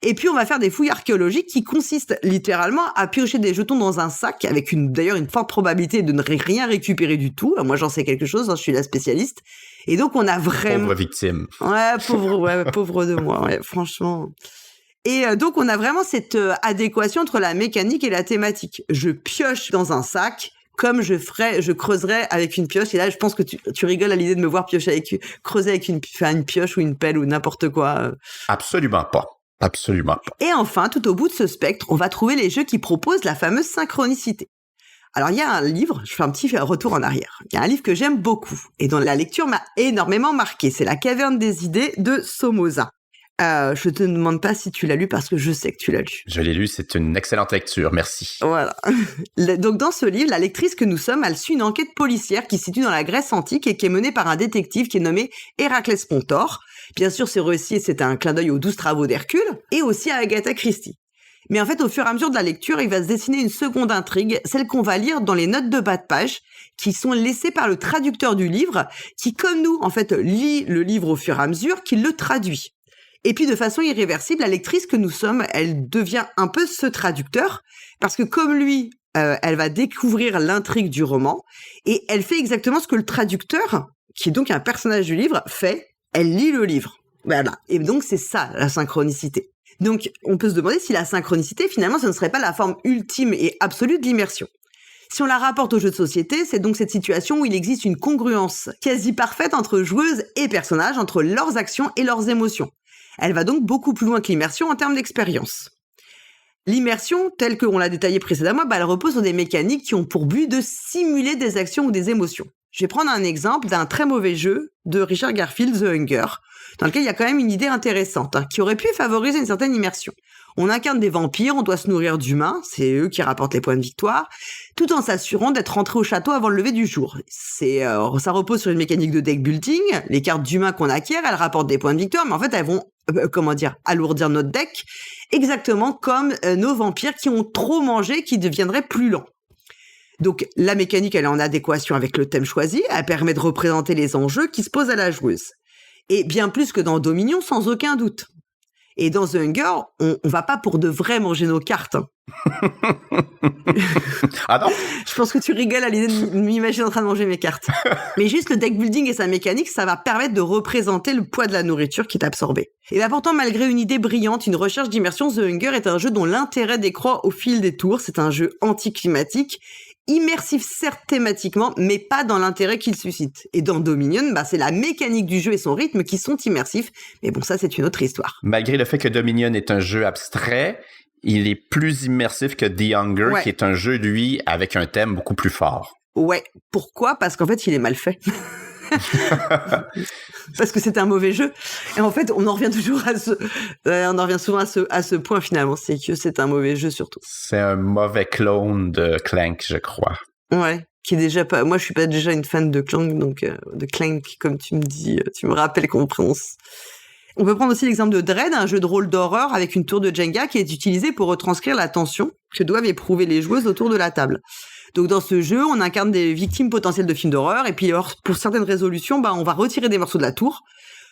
Speaker 1: Et puis, on va faire des fouilles archéologiques qui consistent littéralement à piocher des jetons dans un sac avec d'ailleurs une forte probabilité de ne rien récupérer du tout. Moi, j'en sais quelque chose, je suis la spécialiste. Et donc, on a vraiment...
Speaker 3: Pauvre victime.
Speaker 1: Ouais, pauvre de moi, franchement. Et donc, on a vraiment cette adéquation entre la mécanique et la thématique. Je pioche dans un sac comme je creuserais avec une pioche. Et là, je pense que tu rigoles à l'idée de me voir creuser avec une pioche ou une pelle ou n'importe quoi.
Speaker 3: Absolument pas. Absolument pas.
Speaker 1: Et enfin, tout au bout de ce spectre, on va trouver les jeux qui proposent la fameuse synchronicité. Alors, il y a un livre, je fais un petit retour en arrière. Il y a un livre que j'aime beaucoup et dont la lecture m'a énormément marqué. C'est La Caverne des idées de Somoza. Je te demande pas si tu l'as lu parce que je sais que tu l'as lu.
Speaker 3: Je l'ai lu, c'est une excellente lecture, merci.
Speaker 1: Voilà. Donc dans ce livre, la lectrice que nous sommes, elle suit une enquête policière qui se situe dans la Grèce antique et qui est menée par un détective qui est nommé Héraclès Pontor. Bien sûr, ce récit, c'est un clin d'œil aux 12 travaux d'Hercule et aussi à Agatha Christie. Mais en fait, au fur et à mesure de la lecture, il va se dessiner une seconde intrigue, celle qu'on va lire dans les notes de bas de page, qui sont laissées par le traducteur du livre, qui, comme nous, en fait, lit le livre au fur et à mesure qu'il le traduit. Et puis, de façon irréversible, la lectrice que nous sommes, elle devient un peu ce traducteur, parce que comme lui, elle va découvrir l'intrigue du roman, et elle fait exactement ce que le traducteur, qui est donc un personnage du livre, fait. Elle lit le livre. Voilà. Et donc, c'est ça, la synchronicité. Donc, on peut se demander si la synchronicité, finalement, ce ne serait pas la forme ultime et absolue de l'immersion. Si on la rapporte aux jeux de société, c'est donc cette situation où il existe une congruence quasi parfaite entre joueuses et personnages, entre leurs actions et leurs émotions. Elle va donc beaucoup plus loin que l'immersion en termes d'expérience. L'immersion, telle qu'on l'a détaillée précédemment, elle repose sur des mécaniques qui ont pour but de simuler des actions ou des émotions. Je vais prendre un exemple d'un très mauvais jeu de Richard Garfield, The Hunger, dans lequel il y a quand même une idée intéressante, qui aurait pu favoriser une certaine immersion. On incarne des vampires, on doit se nourrir d'humains, c'est eux qui rapportent les points de victoire, tout en s'assurant d'être rentré au château avant le lever du jour. Ça repose sur une mécanique de deck building. Les cartes d'humains qu'on acquiert, elles rapportent des points de victoire, mais en fait, elles vont, alourdir notre deck, exactement comme nos vampires qui ont trop mangé, qui deviendraient plus lents. Donc, la mécanique, elle est en adéquation avec le thème choisi, elle permet de représenter les enjeux qui se posent à la joueuse. Et bien plus que dans Dominion, sans aucun doute. Et dans The Hunger, on va pas pour de vrai manger nos cartes.
Speaker 3: Ah non?
Speaker 1: Je pense que tu rigoles à l'idée de m'imaginer en train de manger mes cartes. Mais juste le deck building et sa mécanique, ça va permettre de représenter le poids de la nourriture qui est absorbée. Et bien pourtant, malgré une idée brillante, une recherche d'immersion, The Hunger est un jeu dont l'intérêt décroît au fil des tours. C'est un jeu anticlimatique, immersif certes thématiquement, mais pas dans l'intérêt qu'il suscite. Et dans Dominion, c'est la mécanique du jeu et son rythme qui sont immersifs. Mais bon, ça, c'est une autre histoire.
Speaker 3: Malgré le fait que Dominion est un jeu abstrait, il est plus immersif que The Hunger,
Speaker 1: Ouais.
Speaker 3: qui est un jeu, lui, avec un thème beaucoup plus fort.
Speaker 1: Ouais. Pourquoi? Parce qu'en fait, il est mal fait. Parce que c'est un mauvais jeu. Et en fait, on en revient toujours on en revient souvent à ce point finalement, c'est que c'est un mauvais jeu surtout.
Speaker 3: C'est un mauvais clone de Clank, je crois.
Speaker 1: Ouais. Qui est déjà pas. Moi, je suis pas déjà une fan de Clank, donc de Clank, comme tu me dis, tu me rappelles qu'on prononce. On peut prendre aussi l'exemple de Dread, un jeu de rôle d'horreur avec une tour de Jenga qui est utilisé pour retranscrire la tension que doivent éprouver les joueuses autour de la table. Donc dans ce jeu, on incarne des victimes potentielles de films d'horreur et puis alors, pour certaines résolutions, on va retirer des morceaux de la tour.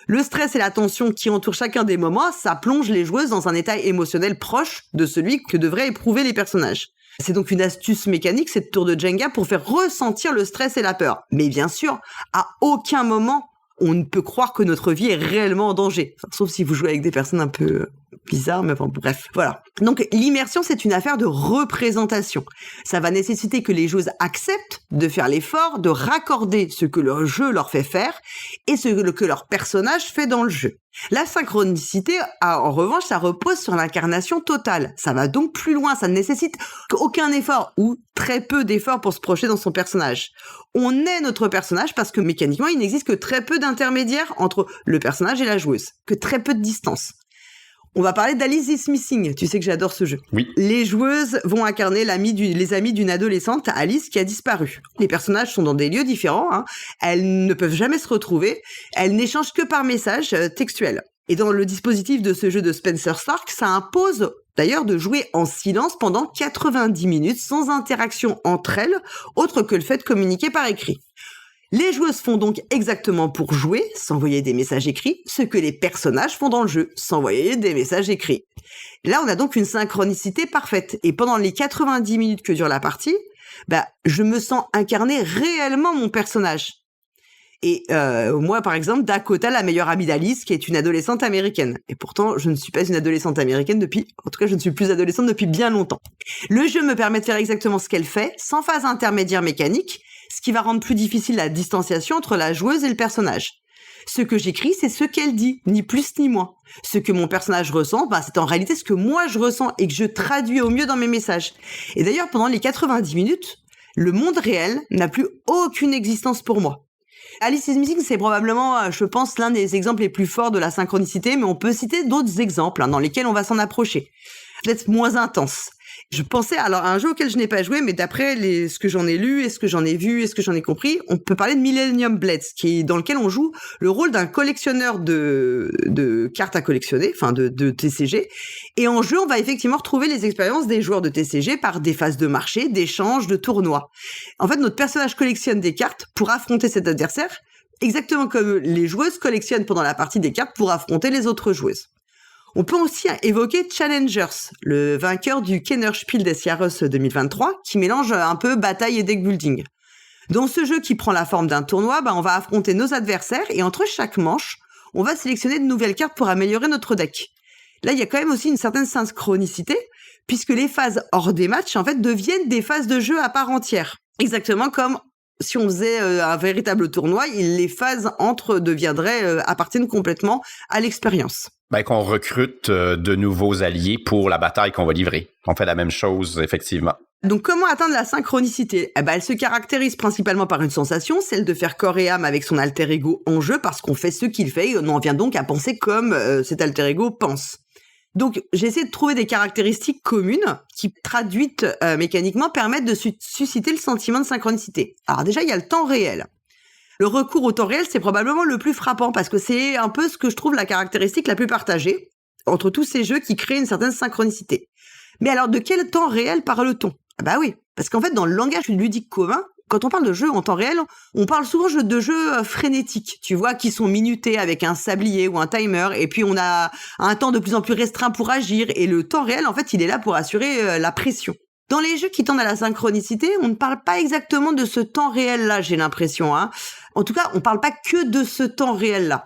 Speaker 1: Le stress et la tension qui entourent chacun des moments, ça plonge les joueuses dans un état émotionnel proche de celui que devraient éprouver les personnages. C'est donc une astuce mécanique, cette tour de Jenga, pour faire ressentir le stress et la peur. Mais bien sûr, à aucun moment, on ne peut croire que notre vie est réellement en danger. Enfin, sauf si vous jouez avec des personnes un peu bizarres, mais bon, bref, voilà. Donc, l'immersion, c'est une affaire de représentation. Ça va nécessiter que les joueuses acceptent de faire l'effort de raccorder ce que leur jeu leur fait faire et ce que leur personnage fait dans le jeu. La synchronicité, en revanche, ça repose sur l'incarnation totale. Ça va donc plus loin, ça ne nécessite aucun effort ou très peu d'efforts pour se projeter dans son personnage. On est notre personnage parce que mécaniquement, il n'existe que très peu d'intermédiaires entre le personnage et la joueuse, que très peu de distance. On va parler d'Alice is Missing. Tu sais que j'adore ce jeu.
Speaker 3: Oui.
Speaker 1: Les joueuses vont incarner les amis d'une adolescente, Alice, qui a disparu. Les personnages sont dans des lieux différents. Elles ne peuvent jamais se retrouver. Elles n'échangent que par message textuel. Et dans le dispositif de ce jeu de Spencer Stark, ça impose d'ailleurs de jouer en silence pendant 90 minutes sans interaction entre elles, autre que le fait de communiquer par écrit. Les joueuses font donc exactement pour jouer, s'envoyer des messages écrits, ce que les personnages font dans le jeu, s'envoyer des messages écrits. Là, on a donc une synchronicité parfaite. Et pendant les 90 minutes que dure la partie, je me sens incarner réellement mon personnage. Et moi, par exemple, Dakota, la meilleure amie d'Alice, qui est une adolescente américaine. Et pourtant, je ne suis pas une adolescente américaine en tout cas, je ne suis plus adolescente depuis bien longtemps. Le jeu me permet de faire exactement ce qu'elle fait, sans phase intermédiaire mécanique, ce qui va rendre plus difficile la distanciation entre la joueuse et le personnage. Ce que j'écris, c'est ce qu'elle dit, ni plus ni moins. Ce que mon personnage ressent, c'est en réalité ce que moi je ressens et que je traduis au mieux dans mes messages. Et d'ailleurs, pendant les 90 minutes, le monde réel n'a plus aucune existence pour moi. Alice is Missing, c'est probablement, je pense, l'un des exemples les plus forts de la synchronicité, mais on peut citer d'autres exemples dans lesquels on va s'en approcher. Peut-être moins intenses. Je pensais alors à un jeu auquel je n'ai pas joué, mais d'après ce que j'en ai lu, et ce que j'en ai vu, et ce que j'en ai compris, on peut parler de Millennium Blades, dans lequel on joue le rôle d'un collectionneur de cartes à collectionner, enfin de TCG. Et en jeu, on va effectivement retrouver les expériences des joueurs de TCG par des phases de marché, d'échanges, de tournois. En fait, notre personnage collectionne des cartes pour affronter cet adversaire, exactement comme les joueuses collectionnent pendant la partie des cartes pour affronter les autres joueuses. On peut aussi évoquer Challengers, le vainqueur du Kennerspiel des Jahres 2023, qui mélange un peu bataille et deck building. Dans ce jeu qui prend la forme d'un tournoi, on va affronter nos adversaires et entre chaque manche, on va sélectionner de nouvelles cartes pour améliorer notre deck. Là, il y a quand même aussi une certaine synchronicité, puisque les phases hors des matchs, en fait, deviennent des phases de jeu à part entière. Exactement comme si on faisait un véritable tournoi, les phases appartiennent complètement à l'expérience.
Speaker 3: Qu'on recrute de nouveaux alliés pour la bataille qu'on va livrer. On fait la même chose, effectivement.
Speaker 1: Donc, comment atteindre la synchronicité ? Elle se caractérise principalement par une sensation, celle de faire corps et âme avec son alter ego en jeu, parce qu'on fait ce qu'il fait et on en vient donc à penser comme cet alter ego pense. Donc, j'ai essayé de trouver des caractéristiques communes qui, traduites mécaniquement, permettent de susciter le sentiment de synchronicité. Alors déjà, il y a le temps réel. Le recours au temps réel, c'est probablement le plus frappant parce que c'est un peu ce que je trouve la caractéristique la plus partagée entre tous ces jeux qui créent une certaine synchronicité. Mais alors, de quel temps réel parle-t-on ? Oui, parce qu'en fait, dans le langage ludique commun, quand on parle de jeux en temps réel, on parle souvent de jeux frénétiques, tu vois, qui sont minutés avec un sablier ou un timer, et puis on a un temps de plus en plus restreint pour agir, et le temps réel, en fait, il est là pour assurer la pression. Dans les jeux qui tendent à la synchronicité, on ne parle pas exactement de ce temps réel-là, j'ai l'impression. En tout cas, on ne parle pas que de ce temps réel-là.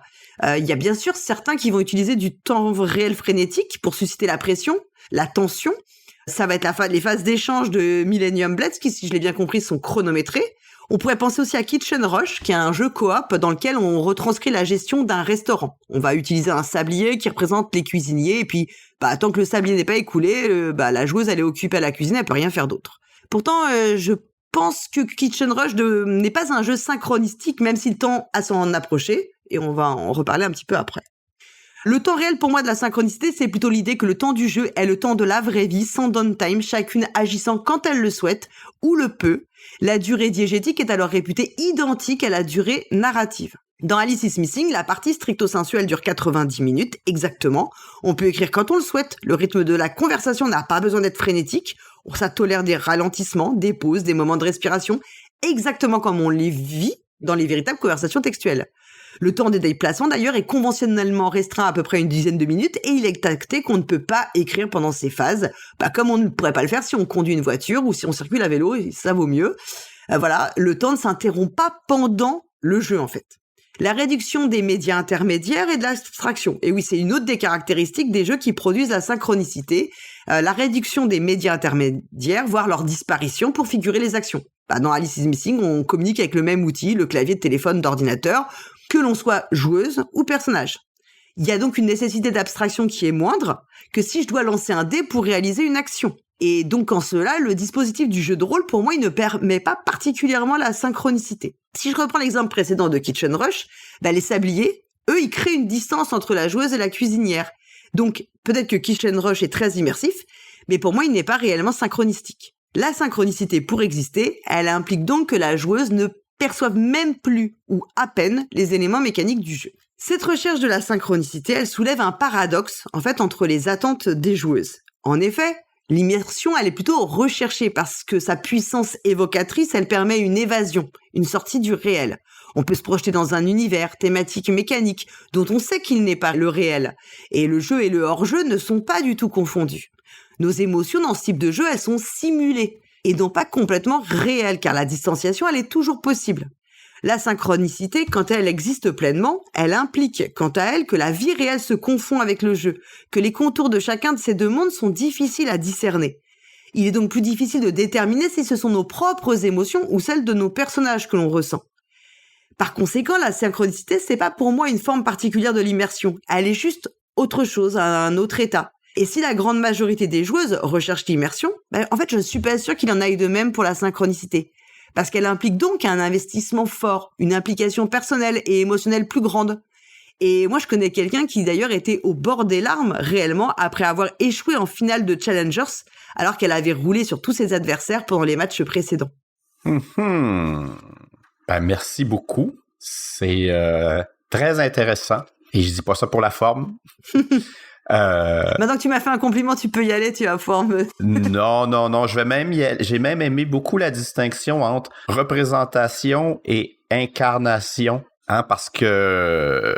Speaker 1: Il y a bien sûr certains qui vont utiliser du temps réel frénétique pour susciter la pression, la tension. Ça va être les phases d'échange de Millennium Blades qui, si je l'ai bien compris, sont chronométrées. On pourrait penser aussi à Kitchen Rush, qui est un jeu coop dans lequel on retranscrit la gestion d'un restaurant. On va utiliser un sablier qui représente les cuisiniers, et puis tant que le sablier n'est pas écoulé, la joueuse elle est occupée à la cuisine, elle peut rien faire d'autre. Pourtant, je pense que Kitchen Rush n'est pas un jeu synchronistique, même s'il tend à s'en approcher, et on va en reparler un petit peu après. Le temps réel pour moi de la synchronicité, c'est plutôt l'idée que le temps du jeu est le temps de la vraie vie, sans downtime, chacune agissant quand elle le souhaite ou le peut. La durée diégétique est alors réputée identique à la durée narrative. Dans Alice is Missing, la partie stricto-sensuelle dure 90 minutes, exactement. On peut écrire quand on le souhaite. Le rythme de la conversation n'a pas besoin d'être frénétique. Ça tolère des ralentissements, des pauses, des moments de respiration, exactement comme on les vit dans les véritables conversations textuelles. Le temps des déplacements, d'ailleurs, est conventionnellement restreint à peu près une dizaine de minutes et il est acté qu'on ne peut pas écrire pendant ces phases, comme on ne pourrait pas le faire si on conduit une voiture ou si on circule à vélo, et ça vaut mieux. Voilà, le temps ne s'interrompt pas pendant le jeu, en fait. La réduction des médias intermédiaires et de l'abstraction. Et oui, c'est une autre des caractéristiques des jeux qui produisent la synchronicité, la réduction des médias intermédiaires, voire leur disparition pour figurer les actions. Dans Alice is Missing, on communique avec le même outil, le clavier de téléphone, d'ordinateur, que l'on soit joueuse ou personnage. Il y a donc une nécessité d'abstraction qui est moindre que si je dois lancer un dé pour réaliser une action. Et donc en cela, le dispositif du jeu de rôle, pour moi, il ne permet pas particulièrement la synchronicité. Si je reprends l'exemple précédent de Kitchen Rush, les sabliers, eux, ils créent une distance entre la joueuse et la cuisinière. Donc peut-être que Kitchen Rush est très immersif, mais pour moi, il n'est pas réellement synchronistique. La synchronicité, pour exister, elle implique donc que la joueuse ne perçoivent même plus ou à peine les éléments mécaniques du jeu. Cette recherche de la synchronicité, elle soulève un paradoxe, en fait, entre les attentes des joueuses. En effet, l'immersion, elle est plutôt recherchée parce que sa puissance évocatrice, elle permet une évasion, une sortie du réel. On peut se projeter dans un univers thématique mécanique dont on sait qu'il n'est pas le réel. Et le jeu et le hors-jeu ne sont pas du tout confondus. Nos émotions dans ce type de jeu, elles sont simulées et non pas complètement réelles, car la distanciation, elle est toujours possible. La synchronicité, quand elle existe pleinement, elle implique, quant à elle, que la vie réelle se confond avec le jeu, que les contours de chacun de ces deux mondes sont difficiles à discerner. Il est donc plus difficile de déterminer si ce sont nos propres émotions ou celles de nos personnages que l'on ressent. Par conséquent, la synchronicité, c'est pas pour moi une forme particulière de l'immersion. Elle est juste autre chose, un autre état. Et si la grande majorité des joueuses recherchent l'immersion, en fait, je ne suis pas sûre qu'il en aille de même pour la synchronicité. Parce qu'elle implique donc un investissement fort, une implication personnelle et émotionnelle plus grande. Et moi, je connais quelqu'un qui d'ailleurs était au bord des larmes réellement après avoir échoué en finale de Challengers, alors qu'elle avait roulé sur tous ses adversaires pendant les matchs précédents.
Speaker 3: Merci beaucoup. C'est très intéressant. Et je dis pas ça pour la forme.
Speaker 1: Maintenant que tu m'as fait un compliment, tu peux y aller, tu vas pouvoir me...
Speaker 3: Non, j'ai même aimé beaucoup la distinction entre représentation et incarnation, parce que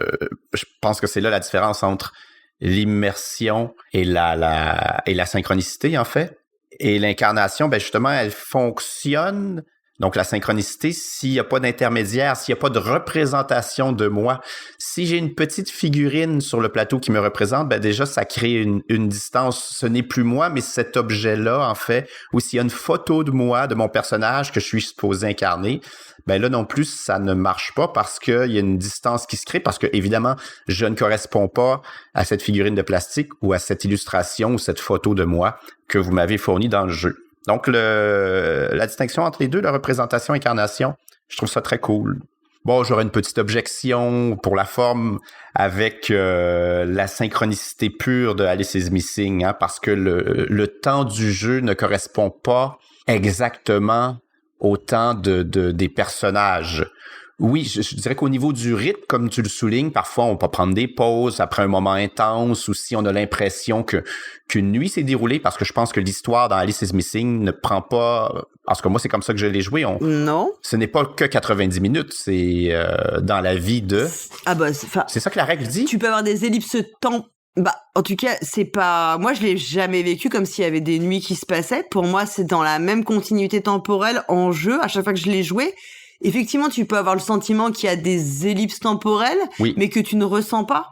Speaker 3: je pense que c'est là la différence entre l'immersion et la synchronicité, en fait. Et l'incarnation, justement, elle fonctionne. Donc, la synchronicité, s'il n'y a pas d'intermédiaire, s'il n'y a pas de représentation de moi, si j'ai une petite figurine sur le plateau qui me représente, déjà, ça crée une distance. Ce n'est plus moi, mais cet objet-là, en fait, ou s'il y a une photo de moi, de mon personnage que je suis supposé incarner, là non plus, ça ne marche pas parce qu'il y a une distance qui se crée, parce que, évidemment, je ne corresponds pas à cette figurine de plastique ou à cette illustration ou cette photo de moi que vous m'avez fournie dans le jeu. Donc, la distinction entre les deux, la représentation et incarnation, je trouve ça très cool. Bon, j'aurais une petite objection pour la forme avec la synchronicité pure de Alice is Missing, parce que le temps du jeu ne correspond pas exactement au temps des personnages. Oui, je dirais qu'au niveau du rythme, comme tu le soulignes, parfois on peut prendre des pauses après un moment intense ou si on a l'impression qu'une nuit s'est déroulée, parce que je pense que l'histoire dans Alice is Missing ne prend pas... Parce que moi, c'est comme ça que je l'ai joué.
Speaker 1: Non.
Speaker 3: Ce n'est pas que 90 minutes, c'est dans la vie de... c'est ça que la règle dit?
Speaker 1: Tu peux avoir des ellipses temps... en tout cas, c'est pas... Moi, je l'ai jamais vécu comme s'il y avait des nuits qui se passaient. Pour moi, c'est dans la même continuité temporelle en jeu à chaque fois que je l'ai joué. Effectivement, tu peux avoir le sentiment qu'il y a des ellipses temporelles,
Speaker 3: oui,
Speaker 1: mais que tu ne ressens pas.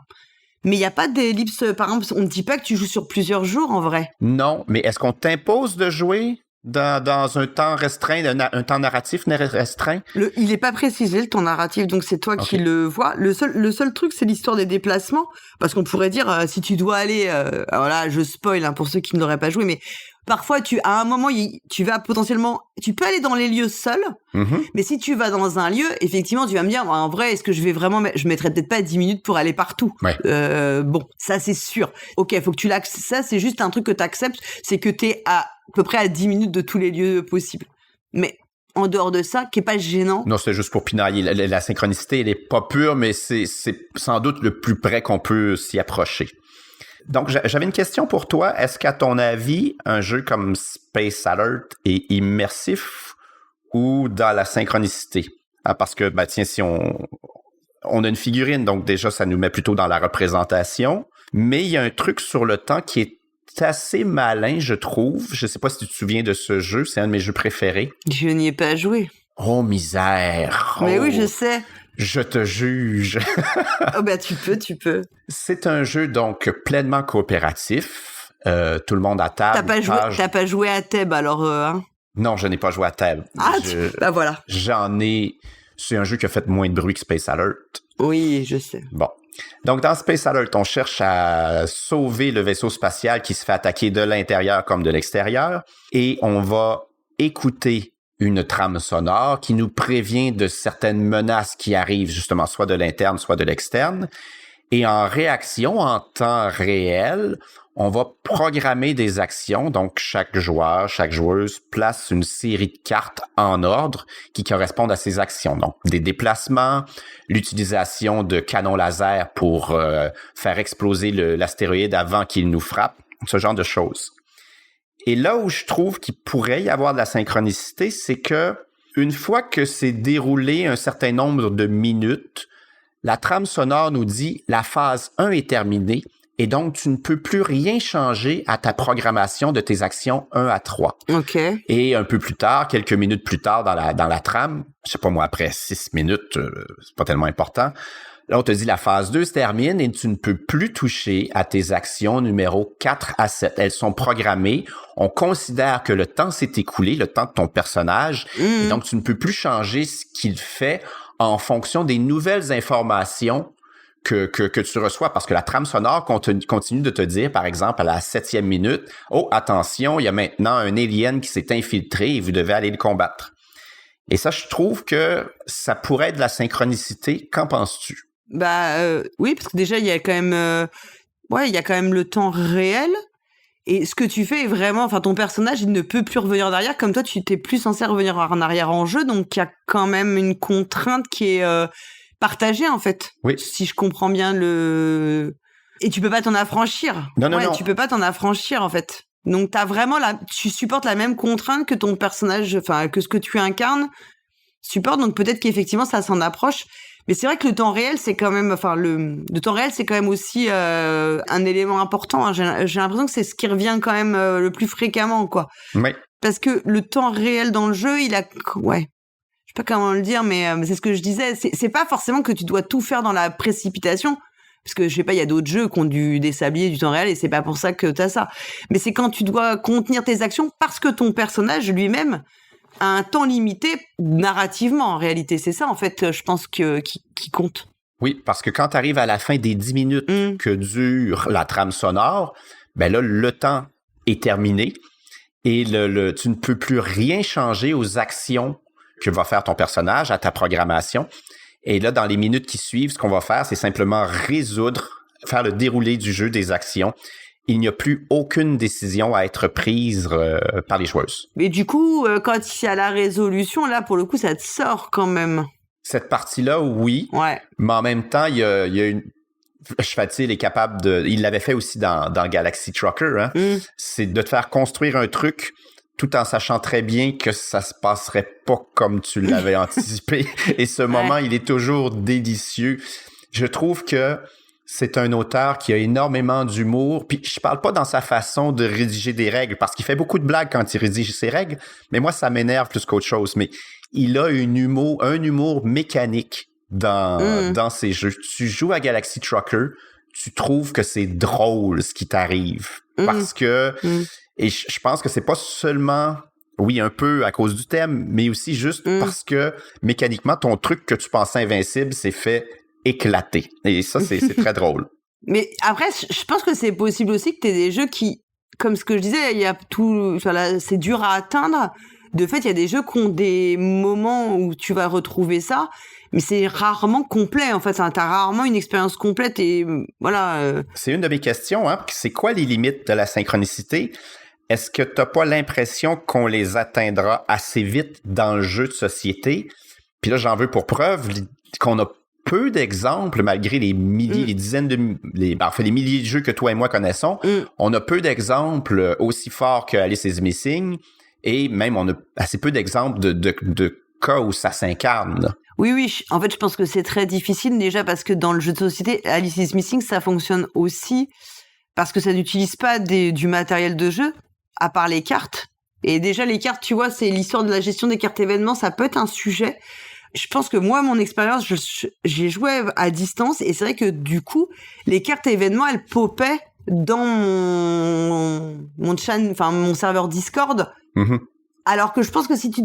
Speaker 1: Mais il n'y a pas d'ellipse, par exemple, on ne dit pas que tu joues sur plusieurs jours, en vrai.
Speaker 3: Non, mais est-ce qu'on t'impose de jouer dans un temps restreint, un temps narratif restreint?
Speaker 1: Il est pas précisé, le temps narratif, donc c'est toi qui le vois. Le seul truc, c'est l'histoire des déplacements, parce qu'on pourrait dire, si tu dois aller... alors là, je spoil pour ceux qui ne l'auraient pas joué, mais parfois, à un moment, tu vas potentiellement... Tu peux aller dans les lieux seul, mais si tu vas dans un lieu, effectivement, tu vas me dire, en vrai, est-ce que je vais vraiment... Je mettrais peut-être pas 10 minutes pour aller partout.
Speaker 3: Ouais.
Speaker 1: Bon, ça, c'est sûr. Ok, faut que tu l'acceptes. Ça, c'est juste un truc que tu acceptes, c'est que t'es à peu près à 10 minutes de tous les lieux possibles. Mais en dehors de ça, qui est pas gênant.
Speaker 3: Non, c'est juste pour pinailler. La synchronicité, elle est pas pure, mais c'est sans doute le plus près qu'on peut s'y approcher. Donc, j'avais une question pour toi. Est-ce qu'à ton avis, un jeu comme Space Alert est immersif ou dans la synchronicité? Parce que, tiens, si on a une figurine, donc déjà, ça nous met plutôt dans la représentation. Mais il y a un truc sur le temps qui est assez malin, je trouve. Je sais pas si tu te souviens de ce jeu. C'est un de mes jeux préférés.
Speaker 1: Je n'y ai pas joué.
Speaker 3: Oh, misère!
Speaker 1: Mais oui, je sais.
Speaker 3: Je te juge.
Speaker 1: Oh tu peux.
Speaker 3: C'est un jeu donc pleinement coopératif. Tout le monde à table.
Speaker 1: T'as pas joué à Thèbes alors hein?
Speaker 3: Non, je n'ai pas joué à Thèbes.
Speaker 1: Voilà.
Speaker 3: C'est un jeu qui a fait moins de bruit que Space Alert.
Speaker 1: Oui, je sais.
Speaker 3: Bon. Donc, dans Space Alert, on cherche à sauver le vaisseau spatial qui se fait attaquer de l'intérieur comme de l'extérieur. Et on va écouter une trame sonore qui nous prévient de certaines menaces qui arrivent justement soit de l'interne, soit de l'externe. Et en réaction, en temps réel, on va programmer des actions. Donc, chaque joueur, chaque joueuse place une série de cartes en ordre qui correspondent à ces actions. Donc, des déplacements, l'utilisation de canons laser pour faire exploser l'astéroïde avant qu'il nous frappe, ce genre de choses. Et là où je trouve qu'il pourrait y avoir de la synchronicité, c'est que une fois que c'est déroulé un certain nombre de minutes, la trame sonore nous dit « la phase 1 est terminée » et donc tu ne peux plus rien changer à ta programmation de tes actions 1 à 3.
Speaker 1: OK.
Speaker 3: Et un peu plus tard, quelques minutes plus tard dans la trame, je sais pas moi, après 6 minutes, c'est pas tellement important, là, on te dit la phase 2 se termine et tu ne peux plus toucher à tes actions numéro 4 à 7. Elles sont programmées. On considère que le temps s'est écoulé, le temps de ton personnage. Et donc, tu ne peux plus changer ce qu'il fait en fonction des nouvelles informations que tu reçois. Parce que la trame sonore continue de te dire, par exemple, à la 7e minute, « Oh, attention, il y a maintenant un alien qui s'est infiltré et vous devez aller le combattre. » Et ça, je trouve que ça pourrait être de la synchronicité. Qu'en penses-tu?
Speaker 1: Oui, parce que déjà il y a quand même il y a quand même le temps réel et ce que tu fais est vraiment ton personnage il ne peut plus revenir en arrière comme toi tu t'es plus censé revenir en arrière en jeu, donc il y a quand même une contrainte qui est partagée en fait.
Speaker 3: Oui.
Speaker 1: Si je comprends bien et tu peux pas t'en affranchir.
Speaker 3: Non.
Speaker 1: Tu peux pas t'en affranchir en fait. Donc tu supportes la même contrainte que ton personnage, que ce que tu incarnes supporte, donc peut-être qu'effectivement ça s'en approche. Mais c'est vrai que le temps réel, c'est quand même, le temps réel, c'est quand même aussi un élément important. Hein. J'ai l'impression que c'est ce qui revient quand même le plus fréquemment, quoi.
Speaker 3: Oui.
Speaker 1: Parce que le temps réel dans le jeu, je sais pas comment le dire, mais c'est ce que je disais. C'est pas forcément que tu dois tout faire dans la précipitation. Parce que, je sais pas, il y a d'autres jeux qui ont des sabliers du temps réel et c'est pas pour ça que t'as ça. Mais c'est quand tu dois contenir tes actions parce que ton personnage lui-même a un temps limité narrativement, en réalité. C'est ça, en fait, je pense qui compte.
Speaker 3: Oui, parce que quand tu arrives à la fin des 10 minutes que dure la trame sonore, là, le temps est terminé et tu ne peux plus rien changer aux actions que va faire ton personnage, à ta programmation. Et là, dans les minutes qui suivent, ce qu'on va faire, c'est simplement faire le déroulé du jeu des actions. Il n'y a plus aucune décision à être prise par les joueuses.
Speaker 1: Mais du coup, quand il y a la résolution, là, pour le coup, ça te sort quand même.
Speaker 3: Cette partie-là, oui.
Speaker 1: Ouais.
Speaker 3: Mais en même temps, il y a une... Schwatil est capable de... Il l'avait fait aussi dans Galaxy Trucker. Hein? C'est de te faire construire un truc tout en sachant très bien que ça se passerait pas comme tu l'avais anticipé. Et ce moment, il est toujours délicieux. Je trouve que c'est un auteur qui a énormément d'humour. Puis je parle pas dans sa façon de rédiger des règles, parce qu'il fait beaucoup de blagues quand il rédige ses règles, mais moi, ça m'énerve plus qu'autre chose. Mais il a un humour mécanique dans ses jeux. Tu joues à Galaxy Trucker, tu trouves que c'est drôle ce qui t'arrive. Parce que... Et je pense que c'est pas seulement Oui, un peu à cause du thème, mais aussi juste parce que mécaniquement, ton truc que tu pensais invincible s'est fait éclater. Et ça, c'est très drôle.
Speaker 1: Mais après, je pense que c'est possible aussi que tu aies des jeux qui, comme ce que je disais, il y a tout, voilà, c'est dur à atteindre. De fait, il y a des jeux qui ont des moments où tu vas retrouver ça, mais c'est rarement complet. En fait, t'as rarement une expérience complète et voilà.
Speaker 3: C'est une de mes questions, hein. C'est quoi les limites de la synchronicité? Est-ce que t'as pas l'impression qu'on les atteindra assez vite dans le jeu de société? Puis là, j'en veux pour preuve qu'on a peu d'exemples, malgré les milliers, les dizaines les milliers de jeux que toi et moi connaissons. On a peu d'exemples aussi forts que Alice is Missing, et même on a assez peu d'exemples de cas où ça s'incarne, là.
Speaker 1: Oui. En fait, je pense que c'est très difficile, déjà parce que dans le jeu de société, Alice is Missing, ça fonctionne aussi parce que ça n'utilise pas du matériel de jeu, à part les cartes. Et déjà, les cartes, tu vois, c'est l'histoire de la gestion des cartes événements, ça peut être un sujet. Je pense que moi, mon expérience, j'ai joué à distance et c'est vrai que du coup, les cartes événements, elles popaient dans mon serveur Discord.
Speaker 3: Mm-hmm.
Speaker 1: Alors que je pense que si t'es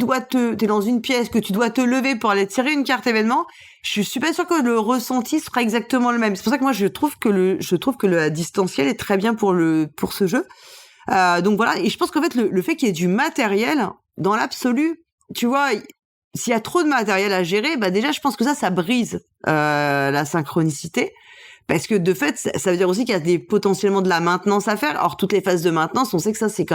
Speaker 1: dans une pièce, que tu dois te lever pour aller tirer une carte événement, je suis pas sûre que le ressenti sera exactement le même. C'est pour ça que moi, je trouve que le distanciel est très bien pour ce jeu. Donc voilà. Et je pense qu'en fait, le fait qu'il y ait du matériel, dans l'absolu, tu vois, s'il y a trop de matériel à gérer, bah déjà, je pense que ça brise la synchronicité. Parce que de fait, ça veut dire aussi qu'il y a potentiellement de la maintenance à faire. Or, toutes les phases de maintenance, on sait que ça, c'est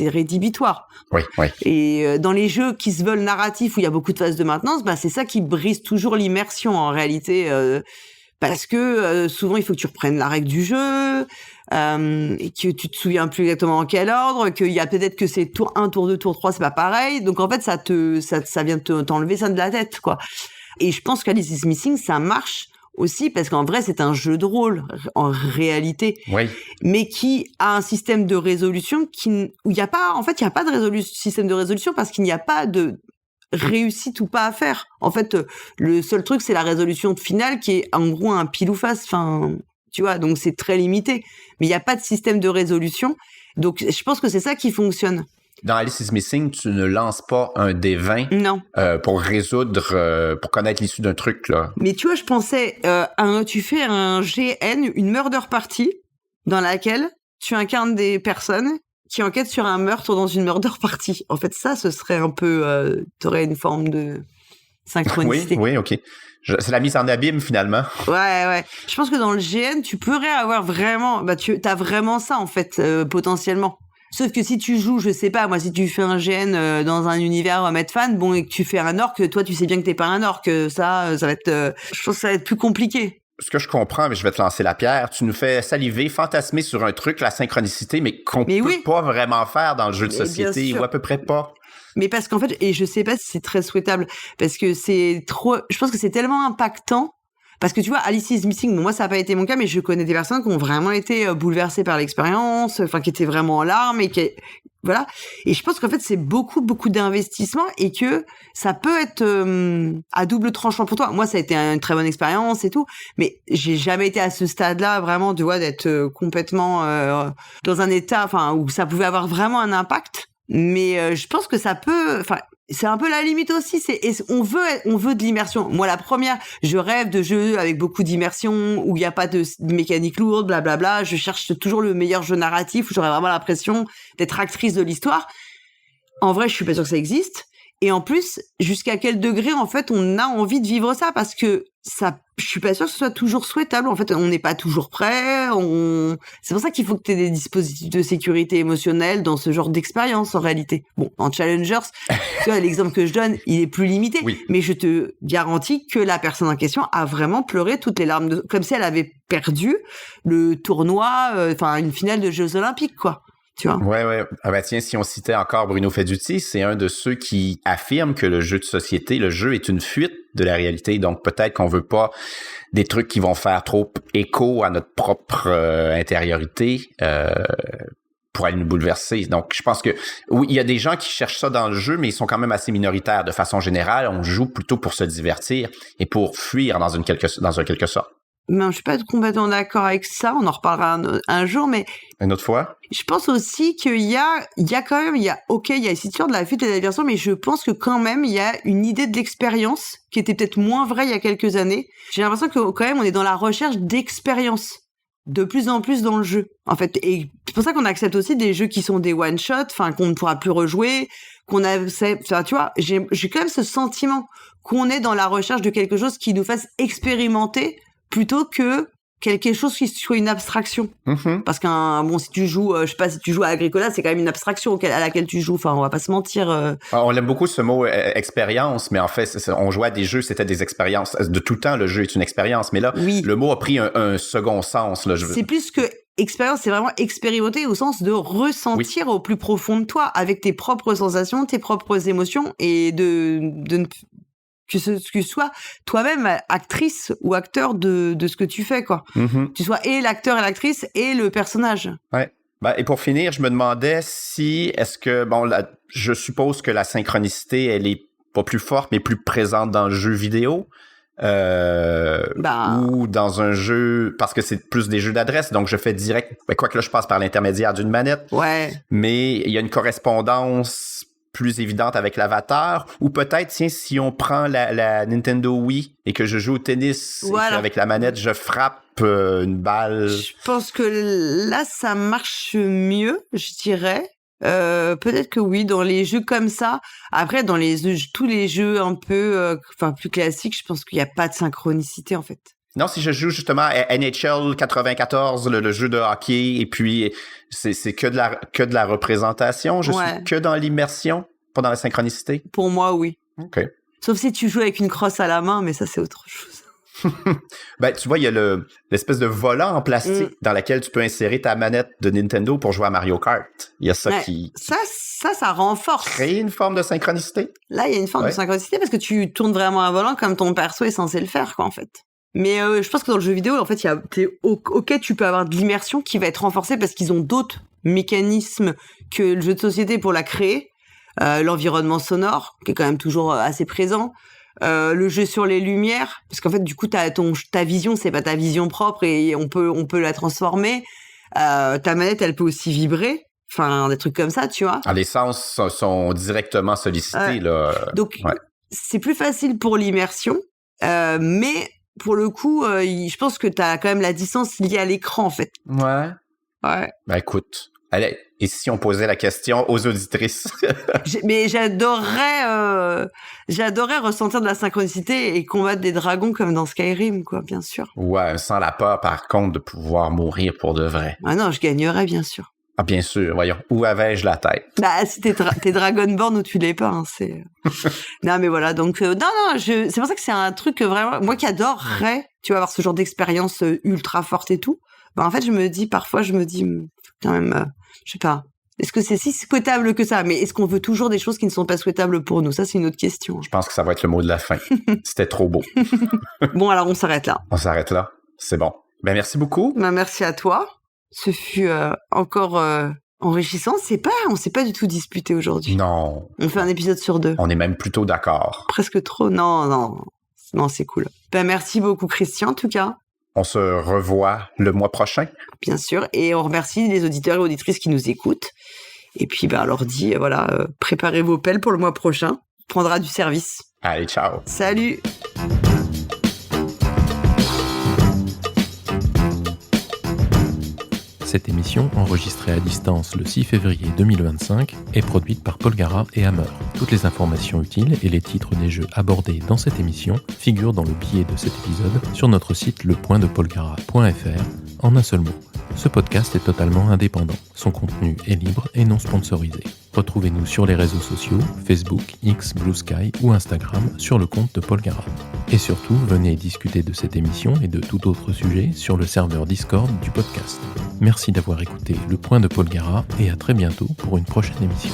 Speaker 1: rédhibitoire.
Speaker 3: Oui.
Speaker 1: Et dans les jeux qui se veulent narratifs où il y a beaucoup de phases de maintenance, bah c'est ça qui brise toujours l'immersion en réalité. Parce que souvent, il faut que tu reprennes la règle du jeu, et que tu te souviens plus exactement en quel ordre, qu'il y a peut-être que c'est tour 1, tour 2, tour 3, c'est pas pareil. Donc en fait, ça vient t'enlever ça de la tête, quoi. Et je pense qu'Alice is Missing, ça marche aussi parce qu'en vrai, c'est un jeu de rôle en réalité, mais qui a un système de résolution où il y a pas de système de résolution parce qu'il n'y a pas de réussite ou pas à faire. En fait, le seul truc, c'est la résolution finale qui est en gros un pile ou face. Enfin, tu vois, donc c'est très limité. Mais il n'y a pas de système de résolution. Donc, je pense que c'est ça qui fonctionne.
Speaker 3: Dans Alice is Missing, tu ne lances pas un D20
Speaker 1: non.
Speaker 3: Pour pour connaître l'issue d'un truc, là.
Speaker 1: Mais tu vois, je pensais, tu fais un GN, une murder party, dans laquelle tu incarnes des personnes qui enquêtent sur un meurtre dans une murder party. En fait, ça, ce serait un peu... t'aurais une forme de synchronicité.
Speaker 3: Oui, OK. C'est la mise en abîme, finalement.
Speaker 1: Ouais. Je pense que dans le GN, tu pourrais avoir vraiment... t'as vraiment ça, en fait, potentiellement. Sauf que si tu joues, je sais pas, moi, si tu fais un GN dans un univers Medfan, bon, et que tu fais un orc, toi, tu sais bien que t'es pas un orc, ça va être... je pense que ça va être plus compliqué.
Speaker 3: Ce que je comprends, mais je vais te lancer la pierre, tu nous fais saliver, fantasmer sur un truc, la synchronicité, mais qu'on peut pas vraiment faire dans le jeu de société, ou à peu près pas.
Speaker 1: Mais parce qu'en fait, et je sais pas si c'est très souhaitable, parce que c'est trop... Je pense que c'est tellement impactant. Parce que tu vois, Alice is Missing, bon, moi ça n'a pas été mon cas, mais je connais des personnes qui ont vraiment été bouleversées par l'expérience, enfin qui étaient vraiment en larmes et voilà. Et je pense qu'en fait c'est beaucoup d'investissement et que ça peut être à double tranchant pour toi. Moi ça a été une très bonne expérience et tout, mais j'ai jamais été à ce stade-là vraiment, tu vois, d'être complètement dans un état, enfin où ça pouvait avoir vraiment un impact. Mais je pense que ça peut, enfin. C'est un peu la limite aussi, on veut de l'immersion. Moi, la première, je rêve de jeux avec beaucoup d'immersion, où il n'y a pas de mécanique lourde, blablabla. Je cherche toujours le meilleur jeu narratif, où j'aurais vraiment l'impression d'être actrice de l'histoire. En vrai, je suis pas sûre que ça existe. Et en plus, jusqu'à quel degré, en fait, on a envie de vivre ça? Parce que je suis pas sûre que ce soit toujours souhaitable. En fait, on n'est pas toujours prêt. C'est pour ça qu'il faut que tu aies des dispositifs de sécurité émotionnelle dans ce genre d'expérience, en réalité. Bon, en Challengers, tu vois, l'exemple que je donne, il est plus limité.
Speaker 3: Oui.
Speaker 1: Mais je te garantis que la personne en question a vraiment pleuré toutes les larmes comme si elle avait perdu le tournoi, une finale de Jeux Olympiques, quoi. Tu vois.
Speaker 3: Ouais. Ah ben tiens, si on citait encore Bruno Feduti, c'est un de ceux qui affirme que le jeu de société, le jeu est une fuite de la réalité. Donc peut-être qu'on veut pas des trucs qui vont faire trop écho à notre propre intériorité pour aller nous bouleverser. Donc je pense que oui, il y a des gens qui cherchent ça dans le jeu, mais ils sont quand même assez minoritaires. De façon générale, on joue plutôt pour se divertir et pour fuir dans un quelque sorte.
Speaker 1: mais je suis pas complètement d'accord avec ça. On en reparlera un jour, mais
Speaker 3: Une autre fois?
Speaker 1: je pense aussi qu'il y a quand même, il y a cette histoire de la fuite et de la diversion, mais je pense que quand même, il y a une idée de l'expérience qui était peut-être moins vraie il y a quelques années. J'ai l'impression que quand même, on est dans la recherche d'expérience de plus en plus dans le jeu, en fait. Et c'est pour ça qu'on accepte aussi des jeux qui sont des one-shot, enfin, qu'on ne pourra plus rejouer, tu vois, j'ai quand même ce sentiment qu'on est dans la recherche de quelque chose qui nous fasse expérimenter plutôt que quelque chose qui soit une abstraction. Parce si tu joues, je sais pas, si tu joues à Agricola, c'est quand même une abstraction à laquelle tu joues. Enfin, on va pas se mentir.
Speaker 3: On aime beaucoup ce mot expérience, mais en fait, on jouait à des jeux, c'était des expériences. De tout temps, le jeu est une expérience. Mais là, le mot a pris un second sens. Là,
Speaker 1: c'est plus que expérience, c'est vraiment expérimenter au sens de ressentir au plus profond de toi, avec tes propres sensations, tes propres émotions, et que ce soit toi-même actrice ou acteur de ce que tu fais, quoi. Tu sois et l'acteur et l'actrice et le personnage.
Speaker 3: Ouais. Et pour finir, je me demandais je suppose que la synchronicité, elle est pas plus forte, mais plus présente dans le jeu vidéo. Ou dans un jeu, parce que c'est plus des jeux d'adresse, donc je fais direct, quoique là je passe par l'intermédiaire d'une manette.
Speaker 1: Ouais.
Speaker 3: Mais il y a une correspondance plus évidente avec l'avatar, ou peut-être, si on prend la Nintendo Wii et que je joue au tennis, et qu'avec la manette, je frappe une balle.
Speaker 1: Je pense que là, ça marche mieux, je dirais. Peut-être que oui, dans les jeux comme ça. Après, dans tous les jeux un peu, plus classiques, je pense qu'il n'y a pas de synchronicité, en fait.
Speaker 3: Non, si je joue justement à NHL 94, le jeu de hockey, et puis c'est que de la représentation, je suis que dans l'immersion, pas dans la synchronicité.
Speaker 1: Pour moi, oui.
Speaker 3: OK.
Speaker 1: Sauf si tu joues avec une crosse à la main, mais ça, c'est autre chose.
Speaker 3: Tu vois, il y a l'espèce de volant en plastique dans laquelle tu peux insérer ta manette de Nintendo pour jouer à Mario Kart. Il y a ça qui...
Speaker 1: Ça renforce.
Speaker 3: Créer une forme de synchronicité.
Speaker 1: Là, il y a une forme de synchronicité parce que tu tournes vraiment un volant comme ton perso est censé le faire, quoi, en fait. Mais je pense que dans le jeu vidéo, en fait, tu peux avoir de l'immersion qui va être renforcée parce qu'ils ont d'autres mécanismes que le jeu de société pour la créer. L'environnement sonore, qui est quand même toujours assez présent. Le jeu sur les lumières, parce qu'en fait, du coup, ta vision, c'est pas ta vision propre et on peut la transformer. Ta manette, elle peut aussi vibrer. Enfin, des trucs comme ça, tu vois.
Speaker 3: Les sens sont directement sollicités, là.
Speaker 1: Donc, c'est plus facile pour l'immersion, mais pour le coup, je pense que t'as quand même la distance liée à l'écran, en fait.
Speaker 3: Ouais. Écoute, allez, et si on posait la question aux auditrices?
Speaker 1: Mais j'adorerais ressentir de la synchronicité et combattre des dragons comme dans Skyrim, quoi, bien sûr.
Speaker 3: Ouais, sans la peur, par contre, de pouvoir mourir pour de vrai.
Speaker 1: Ah non, je gagnerais, bien sûr.
Speaker 3: Ah, bien sûr, voyons. Où avais-je la tête?
Speaker 1: Si t'es Dragonborn ou tu l'es pas, hein, c'est... Non, mais voilà, donc... c'est pour ça que c'est un truc que vraiment... Moi qui adorerais, tu vois, avoir ce genre d'expérience ultra forte et tout, en fait, parfois, je me dis, quand même, je sais pas, est-ce que c'est si souhaitable que ça? Mais est-ce qu'on veut toujours des choses qui ne sont pas souhaitables pour nous? Ça, c'est une autre question.
Speaker 3: Je pense que ça va être le mot de la fin. C'était trop beau.
Speaker 1: Bon, alors on s'arrête là.
Speaker 3: On s'arrête là. C'est bon. Merci beaucoup.
Speaker 1: Merci à toi. Ce fut encore enrichissant. On s'est pas du tout disputé aujourd'hui.
Speaker 3: Non.
Speaker 1: On fait un épisode sur 2.
Speaker 3: On est même plutôt d'accord.
Speaker 1: Presque trop. Non, c'est cool. Merci beaucoup, Christian, en tout cas.
Speaker 3: On se revoit le mois prochain.
Speaker 1: Bien sûr. Et on remercie les auditeurs et auditrices qui nous écoutent. Et puis, on leur dit, préparez vos pelles pour le mois prochain. On prendra du service.
Speaker 3: Allez, ciao.
Speaker 1: Salut.
Speaker 4: Cette émission, enregistrée à distance le 6 février 2025, est produite par Paul Gara et Hammer. Toutes les informations utiles et les titres des jeux abordés dans cette émission figurent dans le billet de cet épisode sur notre site lepointdepaulgara.fr en un seul mot. Ce podcast est totalement indépendant. Son contenu est libre et non sponsorisé. Retrouvez-nous sur les réseaux sociaux, Facebook, X, Blue Sky ou Instagram sur le compte de Paul Gara. Et surtout, venez discuter de cette émission et de tout autre sujet sur le serveur Discord du podcast. Merci d'avoir écouté Le Point de Paul Gara et à très bientôt pour une prochaine émission.